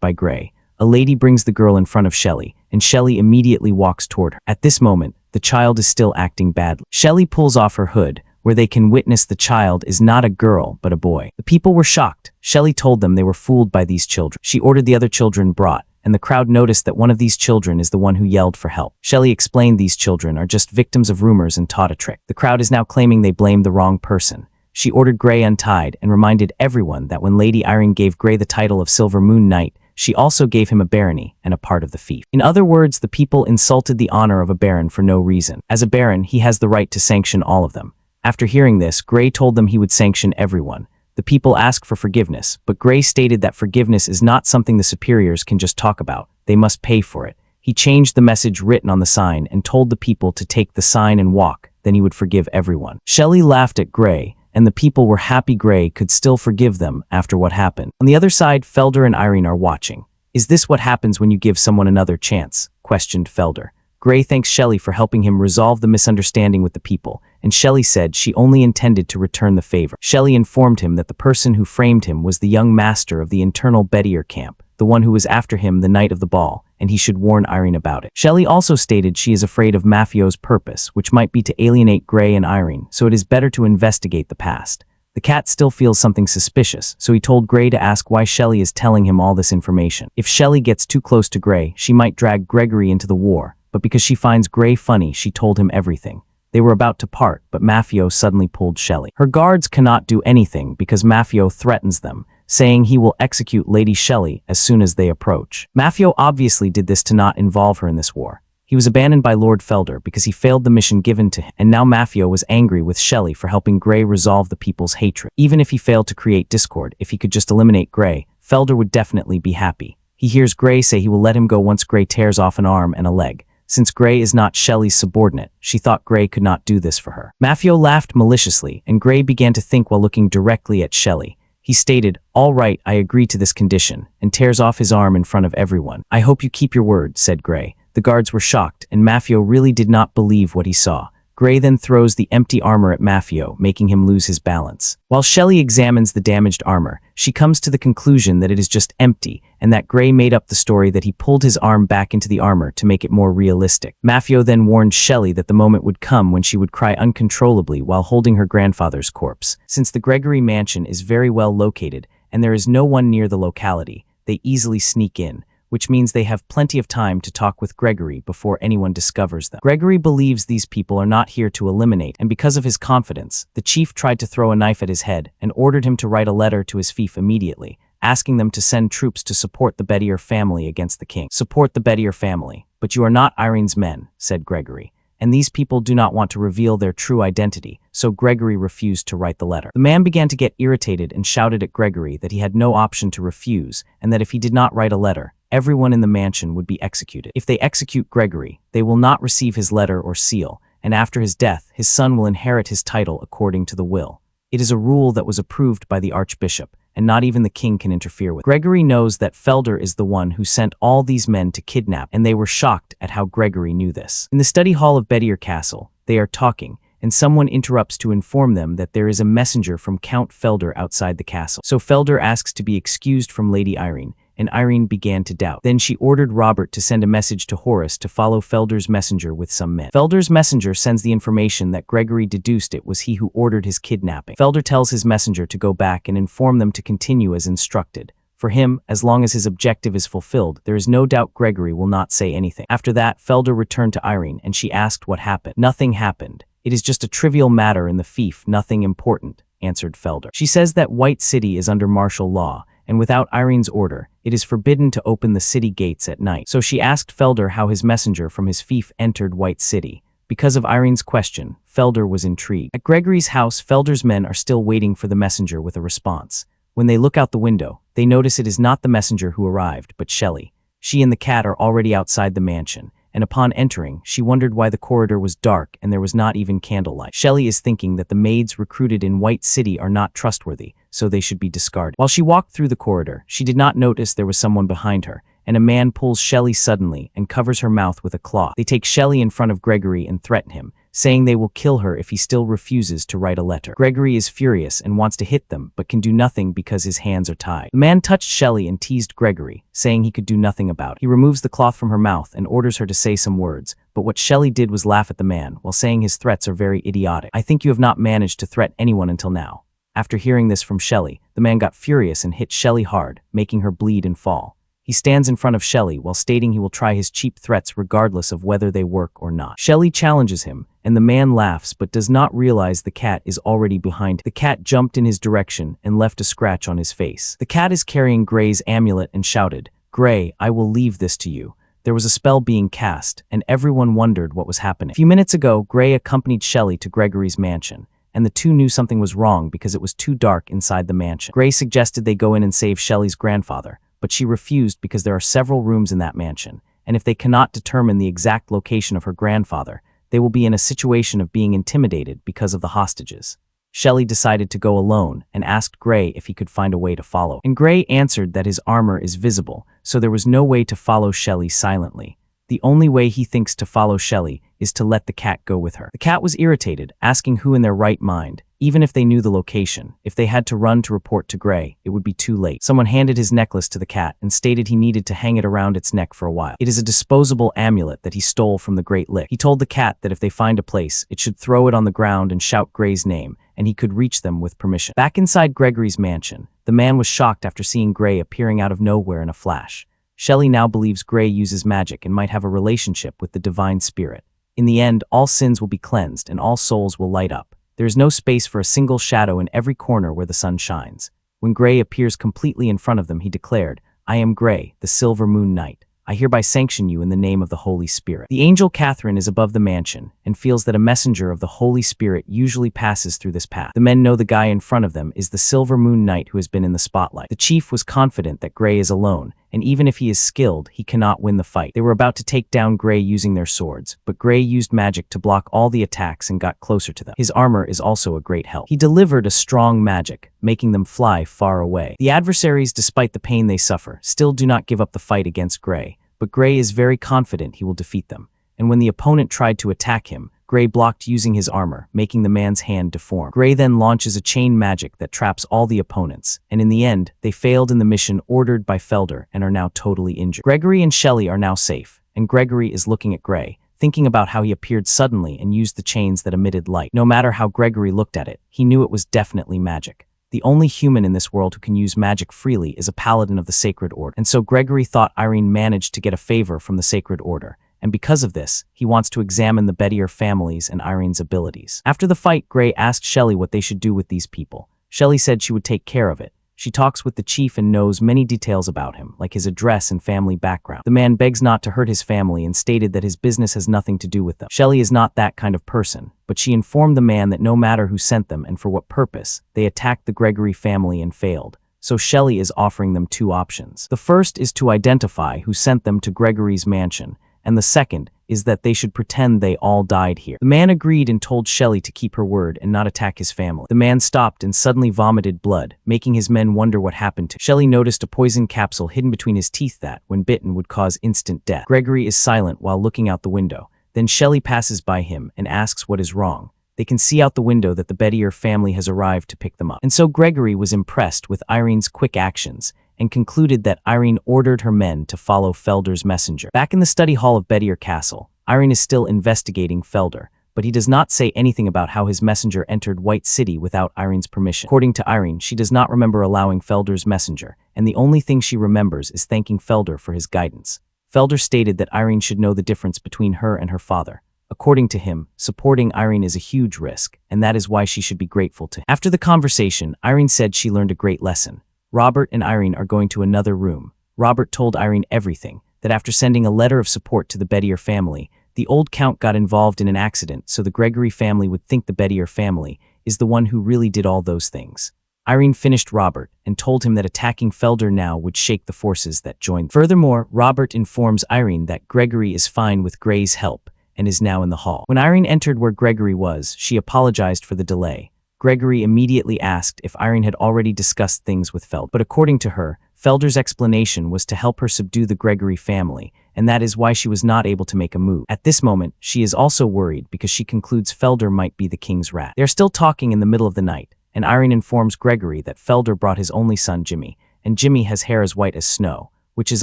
by Gray. A lady brings the girl in front of Shelley, and Shelley immediately walks toward her. At this moment, the child is still acting badly. Shelley pulls off her hood, where they can witness the child is not a girl but a boy. The people were shocked. Shelley told them they were fooled by these children. She ordered the other children brought, and the crowd noticed that one of these children is the one who yelled for help. Shelley explained these children are just victims of rumors and taught a trick. The crowd is now claiming they blamed the wrong person. She ordered Gray untied and reminded everyone that when Lady Irene gave Gray the title of Silver Moon Knight, she also gave him a barony and a part of the fief. In other words, the people insulted the honor of a baron for no reason. As a baron, he has the right to sanction all of them. After hearing this, Gray told them he would sanction everyone. The people asked for forgiveness, but Gray stated that forgiveness is not something the superiors can just talk about. They must pay for it. He changed the message written on the sign and told the people to take the sign and walk, then he would forgive everyone. Shelley laughed at Gray, and the people were happy Gray could still forgive them after what happened. On the other side, Felder and Irene are watching. "Is this what happens when you give someone another chance?" questioned Felder. Gray thanks Shelley for helping him resolve the misunderstanding with the people, and Shelley said she only intended to return the favor. Shelley informed him that the person who framed him was the young master of the internal Bedier camp, the one who was after him the night of the ball, and he should warn Irene about it. Shelley also stated she is afraid of Mafio's purpose, which might be to alienate Gray and Irene, so it is better to investigate the past. The cat still feels something suspicious, so he told Gray to ask why Shelley is telling him all this information. If Shelley gets too close to Gray, she might drag Gregory into the war, but because she finds Gray funny, she told him everything. They were about to part, but Mafio suddenly pulled Shelley. Her guards cannot do anything because Mafio threatens them, saying he will execute Lady Shelley as soon as they approach. Mafio obviously did this to not involve her in this war. He was abandoned by Lord Felder because he failed the mission given to him, and now Mafio was angry with Shelley for helping Gray resolve the people's hatred. Even if he failed to create discord, if he could just eliminate Gray, Felder would definitely be happy. He hears Gray say he will let him go once Gray tears off an arm and a leg. Since Gray is not Shelley's subordinate, she thought Gray could not do this for her. Mafio laughed maliciously, and Gray began to think while looking directly at Shelley. He stated, "All right, I agree to this condition," and tears off his arm in front of everyone. "I hope you keep your word," said Gray. The guards were shocked, and Mafio really did not believe what he saw. Gray then throws the empty armor at Mafio, making him lose his balance. While Shelley examines the damaged armor, she comes to the conclusion that it is just empty, and that Gray made up the story that he pulled his arm back into the armor to make it more realistic. Mafio then warned Shelley that the moment would come when she would cry uncontrollably while holding her grandfather's corpse. Since the Gregory mansion is very well located, and there is no one near the locality, they easily sneak in, which means they have plenty of time to talk with Gregory before anyone discovers them. Gregory believes these people are not here to eliminate, and because of his confidence, the chief tried to throw a knife at his head and ordered him to write a letter to his fief immediately, asking them to send troops to support the Bedier family against the king. "Support the Bedier family, but you are not Irene's men," said Gregory. And these people do not want to reveal their true identity, so Gregory refused to write the letter. The man began to get irritated and shouted at Gregory that he had no option to refuse, and that if he did not write a letter, everyone in the mansion would be executed. If they execute Gregory, they will not receive his letter or seal, and after his death, his son will inherit his title according to the will. It is a rule that was approved by the archbishop, and not even the king can interfere with. Gregory knows that Felder is the one who sent all these men to kidnap, and they were shocked at how Gregory knew this. In the study hall of Bedier Castle, they are talking, and someone interrupts to inform them that there is a messenger from Count Felder outside the castle. So Felder asks to be excused from Lady Irene, and Irene began to doubt. Then she ordered Robert to send a message to Horace to follow Felder's messenger with some men. Felder's messenger sends the information that Gregory deduced it was he who ordered his kidnapping. Felder tells his messenger to go back and inform them to continue as instructed. For him, as long as his objective is fulfilled, there is no doubt Gregory will not say anything. After that, Felder returned to Irene, and she asked what happened. "Nothing happened. It is just a trivial matter in the fief, nothing important," answered Felder. She says that White City is under martial law, and without Irene's order, it is forbidden to open the city gates at night. So she asked Felder how his messenger from his fief entered White City. Because of Irene's question, Felder was intrigued. At Gregory's house, Felder's men are still waiting for the messenger with a response. When they look out the window, they notice it is not the messenger who arrived, but Shelley. She and the cat are already outside the mansion, and upon entering, she wondered why the corridor was dark and there was not even candlelight. Shelley is thinking that the maids recruited in White City are not trustworthy, so they should be discarded. While she walked through the corridor, she did not notice there was someone behind her, and a man pulls Shelley suddenly and covers her mouth with a cloth. They take Shelley in front of Gregory and threaten him, saying they will kill her if he still refuses to write a letter. Gregory is furious and wants to hit them, but can do nothing because his hands are tied. The man touched Shelley and teased Gregory, saying he could do nothing about it. He removes the cloth from her mouth and orders her to say some words, but what Shelley did was laugh at the man while saying his threats are very idiotic. I think you have not managed to threat anyone until now. After hearing this from Shelley, the man got furious and hit Shelley hard, making her bleed and fall. He stands in front of Shelley while stating he will try his cheap threats regardless of whether they work or not. Shelley challenges him, and the man laughs but does not realize the cat is already behind him. The cat jumped in his direction and left a scratch on his face. The cat is carrying Gray's amulet and shouted, "Gray, I will leave this to you." There was a spell being cast, and everyone wondered what was happening. A few minutes ago, Gray accompanied Shelley to Gregory's mansion, and the two knew something was wrong because it was too dark inside the mansion. Gray suggested they go in and save Shelley's grandfather, but she refused because there are several rooms in that mansion, and if they cannot determine the exact location of her grandfather, they will be in a situation of being intimidated because of the hostages. Shelley decided to go alone and asked Gray if he could find a way to follow. And Gray answered that his armor is visible, so there was no way to follow Shelley silently. The only way he thinks to follow Shelley is to let the cat go with her. The cat was irritated, asking who in their right mind, even if they knew the location, if they had to run to report to Gray, it would be too late. Someone handed his necklace to the cat and stated he needed to hang it around its neck for a while. It is a disposable amulet that he stole from the Great Lick. He told the cat that if they find a place, it should throw it on the ground and shout Gray's name, and he could reach them with permission. Back inside Gregory's mansion, the man was shocked after seeing Gray appearing out of nowhere in a flash. Shelley now believes Gray uses magic and might have a relationship with the divine spirit. In the end, all sins will be cleansed and all souls will light up. There is no space for a single shadow in every corner where the sun shines. When Gray appears completely in front of them, he declared, "I am Gray, the Silver Moon Knight. I hereby sanction you in the name of the Holy Spirit." The angel Catherine is above the mansion and feels that a messenger of the Holy Spirit usually passes through this path. The men know the guy in front of them is the Silver Moon Knight who has been in the spotlight. The chief was confident that Gray is alone, and even if he is skilled, he cannot win the fight. They were about to take down Gray using their swords, but Gray used magic to block all the attacks and got closer to them. His armor is also a great help. He delivered a strong magic, making them fly far away. The adversaries, despite the pain they suffer, still do not give up the fight against Gray, but Gray is very confident he will defeat them. And when the opponent tried to attack him, Gray blocked using his armor, making the man's hand deform. Gray then launches a chain magic that traps all the opponents, and in the end, they failed in the mission ordered by Felder and are now totally injured. Gregory and Shelley are now safe, and Gregory is looking at Gray, thinking about how he appeared suddenly and used the chains that emitted light. No matter how Gregory looked at it, he knew it was definitely magic. The only human in this world who can use magic freely is a paladin of the Sacred Order, and so Gregory thought Irene managed to get a favor from the Sacred Order. And because of this, he wants to examine the Bettier families and Irene's abilities. After the fight, Gray asked Shelley what they should do with these people. Shelley said she would take care of it. She talks with the chief and knows many details about him, like his address and family background. The man begs not to hurt his family and stated that his business has nothing to do with them. Shelley is not that kind of person, but she informed the man that no matter who sent them and for what purpose, they attacked the Gregory family and failed. So Shelley is offering them two options. The first is to identify who sent them to Gregory's mansion, and the second is that they should pretend they all died here. The man agreed and told Shelley to keep her word and not attack his family. The man stopped and suddenly vomited blood, making his men wonder what happened to him. Shelley noticed a poison capsule hidden between his teeth that, when bitten, would cause instant death. Gregory is silent while looking out the window. Then Shelley passes by him and asks what is wrong. They can see out the window that the Bettier family has arrived to pick them up. And so Gregory was impressed with Irene's quick actions and concluded that Irene ordered her men to follow Felder's messenger. Back in the study hall of Bettier Castle, Irene is still investigating Felder, but he does not say anything about how his messenger entered White City without Irene's permission. According to Irene, she does not remember allowing Felder's messenger, and the only thing she remembers is thanking Felder for his guidance. Felder stated that Irene should know the difference between her and her father. According to him, supporting Irene is a huge risk, and that is why she should be grateful to him. After the conversation, Irene said she learned a great lesson. Robert and Irene are going to another room. Robert told Irene everything, that after sending a letter of support to the Bettier family, the old count got involved in an accident so the Gregory family would think the Bettier family is the one who really did all those things. Irene finished Robert and told him that attacking Felder now would shake the forces that joined. Furthermore, Robert informs Irene that Gregory is fine with Gray's help and is now in the hall. When Irene entered where Gregory was, she apologized for the delay. Gregory immediately asked if Irene had already discussed things with Felder, but according to her, Felder's explanation was to help her subdue the Gregory family, and that is why she was not able to make a move. At this moment, she is also worried because she concludes Felder might be the king's rat. They are still talking in the middle of the night, and Irene informs Gregory that Felder brought his only son Jimmy, and Jimmy has hair as white as snow, which is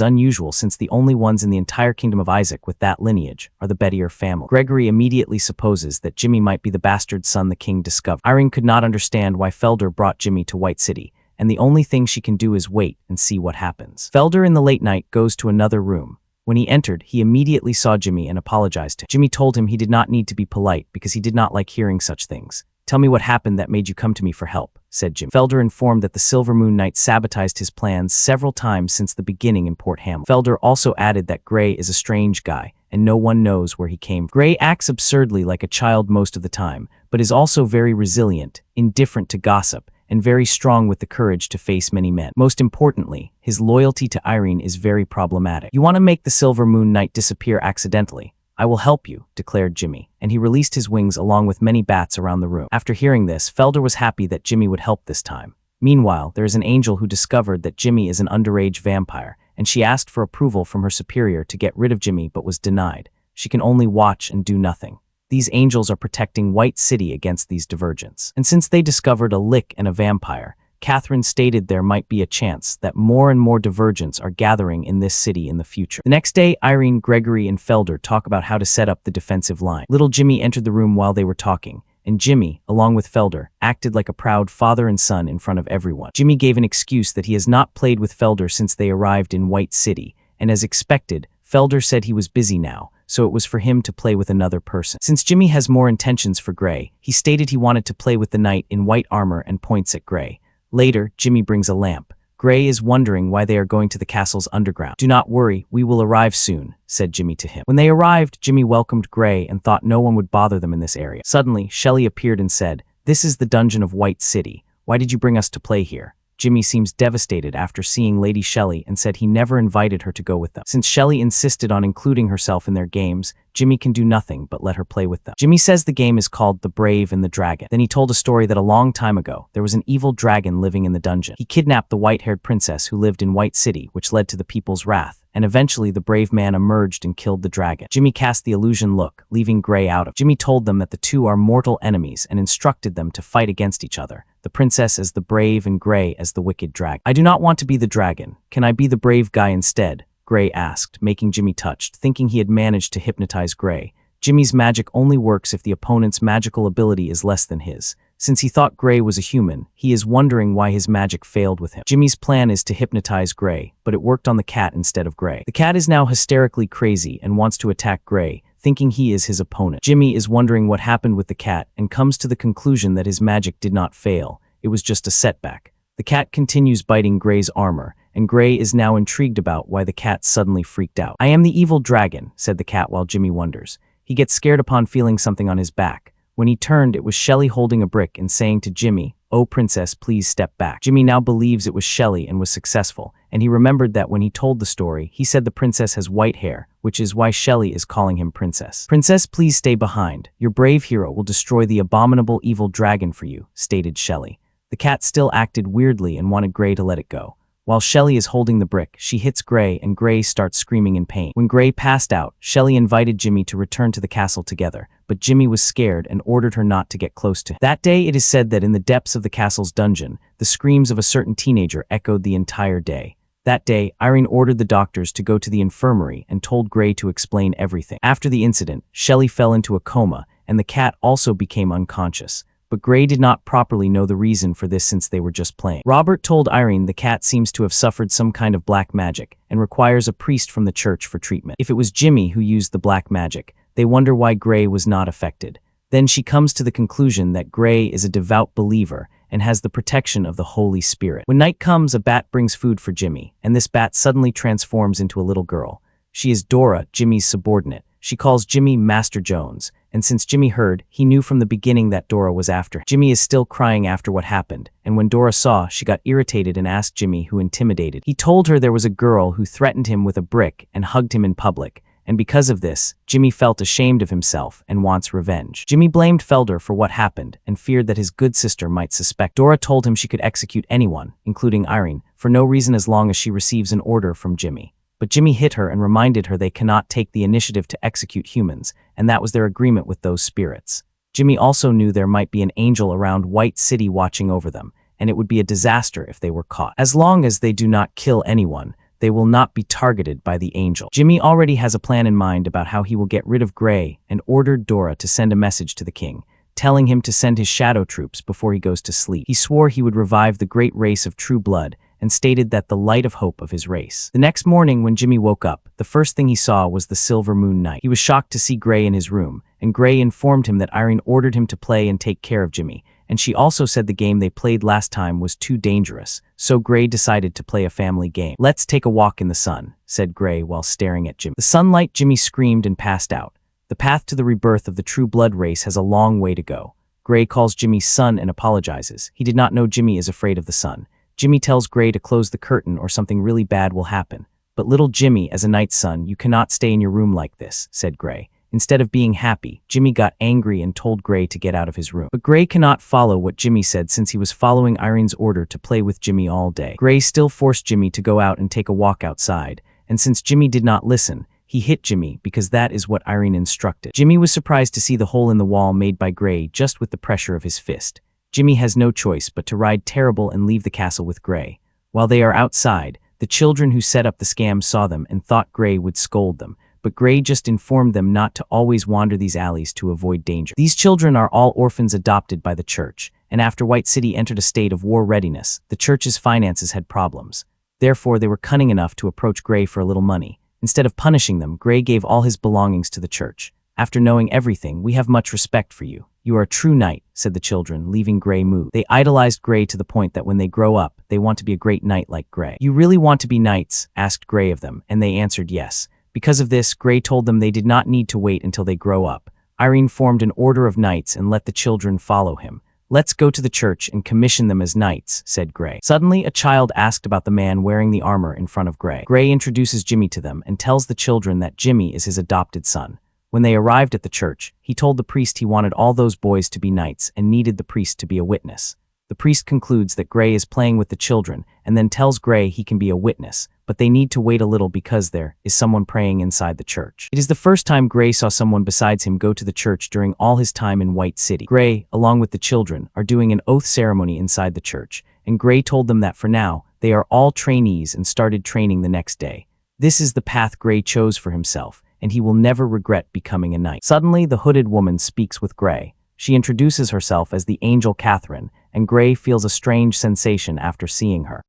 unusual since the only ones in the entire kingdom of Isaac with that lineage are the Bettier family. Gregory immediately supposes that Jimmy might be the bastard son the king discovered. Irene could not understand why Felder brought Jimmy to White City, and the only thing she can do is wait and see what happens. Felder in the late night goes to another room. When he entered, he immediately saw Jimmy and apologized to him. Jimmy told him he did not need to be polite because he did not like hearing such things. "Tell me what happened that made you come to me for help," said Jimmy. Felder informed that the Silver Moon Knight sabotaged his plans several times since the beginning in Port Hamlet. Felder also added that Gray is a strange guy, and no one knows where he came from. Gray acts absurdly like a child most of the time, but is also very resilient, indifferent to gossip, and very strong with the courage to face many men. Most importantly, his loyalty to Irene is very problematic. "You want to make the Silver Moon Knight disappear accidentally? I will help you," declared Jimmy, and he released his wings along with many bats around the room. After hearing this, Felder was happy that Jimmy would help this time. Meanwhile, there is an angel who discovered that Jimmy is an underage vampire, and she asked for approval from her superior to get rid of Jimmy but was denied. She can only watch and do nothing. These angels are protecting White City against these divergents. And since they discovered a lick and a vampire, Catherine stated there might be a chance that more and more divergents are gathering in this city in the future. The next day, Irene, Gregory, and Felder talk about how to set up the defensive line. Little Jimmy entered the room while they were talking, and Jimmy, along with Felder, acted like a proud father and son in front of everyone. Jimmy gave an excuse that he has not played with Felder since they arrived in White City, and as expected, Felder said he was busy now, so it was for him to play with another person. Since Jimmy has more intentions for Gray, he stated he wanted to play with the knight in white armor and points at Gray. Later, Jimmy brings a lamp. Gray is wondering why they are going to the castle's underground. "Do not worry, we will arrive soon," said Jimmy to him. When they arrived, Jimmy welcomed Gray and thought no one would bother them in this area. Suddenly, Shelley appeared and said, "This is the dungeon of White City. Why did you bring us to play here?" Jimmy seems devastated after seeing Lady Shelley and said he never invited her to go with them. Since Shelley insisted on including herself in their games, Jimmy can do nothing but let her play with them. Jimmy says the game is called The Brave and the Dragon. Then he told a story that a long time ago, there was an evil dragon living in the dungeon. He kidnapped the white-haired princess who lived in White City, which led to the people's wrath, and eventually the brave man emerged and killed the dragon. Jimmy cast the illusion look, leaving Gray out of it. Jimmy told them that the two are mortal enemies and instructed them to fight against each other, the princess as the brave and Gray as the wicked dragon. "I do not want to be the dragon. Can I be the brave guy instead?" Gray asked, making Jimmy touched, thinking he had managed to hypnotize Gray. Jimmy's magic only works if the opponent's magical ability is less than his. Since he thought Gray was a human, he is wondering why his magic failed with him. Jimmy's plan is to hypnotize Gray, but it worked on the cat instead of Gray. The cat is now hysterically crazy and wants to attack Gray, thinking he is his opponent. Jimmy is wondering what happened with the cat and comes to the conclusion that his magic did not fail, it was just a setback. The cat continues biting Gray's armor, and Gray is now intrigued about why the cat suddenly freaked out. "I am the evil dragon," said the cat while Jimmy wonders. He gets scared upon feeling something on his back. When he turned, it was Shelley holding a brick and saying to Jimmy, "Oh princess, please step back." Jimmy now believes it was Shelley and was successful, and he remembered that when he told the story, he said the princess has white hair, which is why Shelley is calling him princess. "Princess, please stay behind. Your brave hero will destroy the abominable evil dragon for you," stated Shelley. The cat still acted weirdly and wanted Gray to let it go. While Shelley is holding the brick, she hits Gray and Gray starts screaming in pain. When Gray passed out, Shelley invited Jimmy to return to the castle together, but Jimmy was scared and ordered her not to get close to him. That day, it is said that in the depths of the castle's dungeon, the screams of a certain teenager echoed the entire day. That day, Irene ordered the doctors to go to the infirmary and told Gray to explain everything. After the incident, Shelley fell into a coma, and the cat also became unconscious. But Gray did not properly know the reason for this since they were just playing. Robert told Irene the cat seems to have suffered some kind of black magic and requires a priest from the church for treatment. If it was Jimmy who used the black magic, they wonder why Gray was not affected. Then she comes to the conclusion that Gray is a devout believer and has the protection of the Holy Spirit. When night comes, a bat brings food for Jimmy, and this bat suddenly transforms into a little girl. She is Dora, Jimmy's subordinate. She calls Jimmy Master Jones, and since Jimmy heard, he knew from the beginning that Dora was after him. Jimmy is still crying after what happened, and when Dora saw, she got irritated and asked Jimmy who intimidated. He told her there was a girl who threatened him with a brick and hugged him in public, and because of this, Jimmy felt ashamed of himself and wants revenge. Jimmy blamed Felder for what happened and feared that his good sister might suspect. Dora told him she could execute anyone, including Irene, for no reason as long as she receives an order from Jimmy. But Jimmy hit her and reminded her they cannot take the initiative to execute humans, and that was their agreement with those spirits. Jimmy also knew there might be an angel around White City watching over them, and it would be a disaster if they were caught. As long as they do not kill anyone, they will not be targeted by the angel. Jimmy already has a plan in mind about how he will get rid of Gray and ordered Dora to send a message to the king, telling him to send his shadow troops before he goes to sleep. He swore he would revive the great race of true blood and stated that the light of hope of his race. The next morning when Jimmy woke up, the first thing he saw was the Silver Moon Night. He was shocked to see Gray in his room, and Gray informed him that Irene ordered him to play and take care of Jimmy, and she also said the game they played last time was too dangerous, so Gray decided to play a family game. "Let's take a walk in the sun," said Gray while staring at Jimmy. The sunlight, Jimmy screamed and passed out. The path to the rebirth of the true blood race has a long way to go. Gray calls Jimmy son and apologizes. He did not know Jimmy is afraid of the sun. Jimmy tells Gray to close the curtain or something really bad will happen. "But little Jimmy, as a knight's son, you cannot stay in your room like this," said Gray. Instead of being happy, Jimmy got angry and told Gray to get out of his room. But Gray cannot follow what Jimmy said since he was following Irene's order to play with Jimmy all day. Gray still forced Jimmy to go out and take a walk outside, and since Jimmy did not listen, he hit Jimmy because that is what Irene instructed. Jimmy was surprised to see the hole in the wall made by Gray just with the pressure of his fist. Jimmy has no choice but to ride Terrible and leave the castle with Gray. While they are outside, the children who set up the scam saw them and thought Gray would scold them, but Gray just informed them not to always wander these alleys to avoid danger. These children are all orphans adopted by the church, and after White City entered a state of war readiness, the church's finances had problems. Therefore, they were cunning enough to approach Gray for a little money. Instead of punishing them, Gray gave all his belongings to the church. "After knowing everything, we have much respect for you. You are a true knight," said the children, leaving Gray moved. They idolized Gray to the point that when they grow up, they want to be a great knight like Gray. "You really want to be knights?" asked Gray of them, and they answered yes. Because of this, Gray told them they did not need to wait until they grow up. Irene formed an order of knights and let the children follow him. "Let's go to the church and commission them as knights," said Gray. Suddenly, a child asked about the man wearing the armor in front of Gray. Gray introduces Jimmy to them and tells the children that Jimmy is his adopted son. When they arrived at the church, he told the priest he wanted all those boys to be knights and needed the priest to be a witness. The priest concludes that Gray is playing with the children and then tells Gray he can be a witness, but they need to wait a little because there is someone praying inside the church. It is the first time Gray saw someone besides him go to the church during all his time in White City. Gray, along with the children, are doing an oath ceremony inside the church, and Gray told them that for now, they are all trainees and started training the next day. This is the path Gray chose for himself, and he will never regret becoming a knight. Suddenly, the hooded woman speaks with Gray. She introduces herself as the angel Catherine, and Gray feels a strange sensation after seeing her.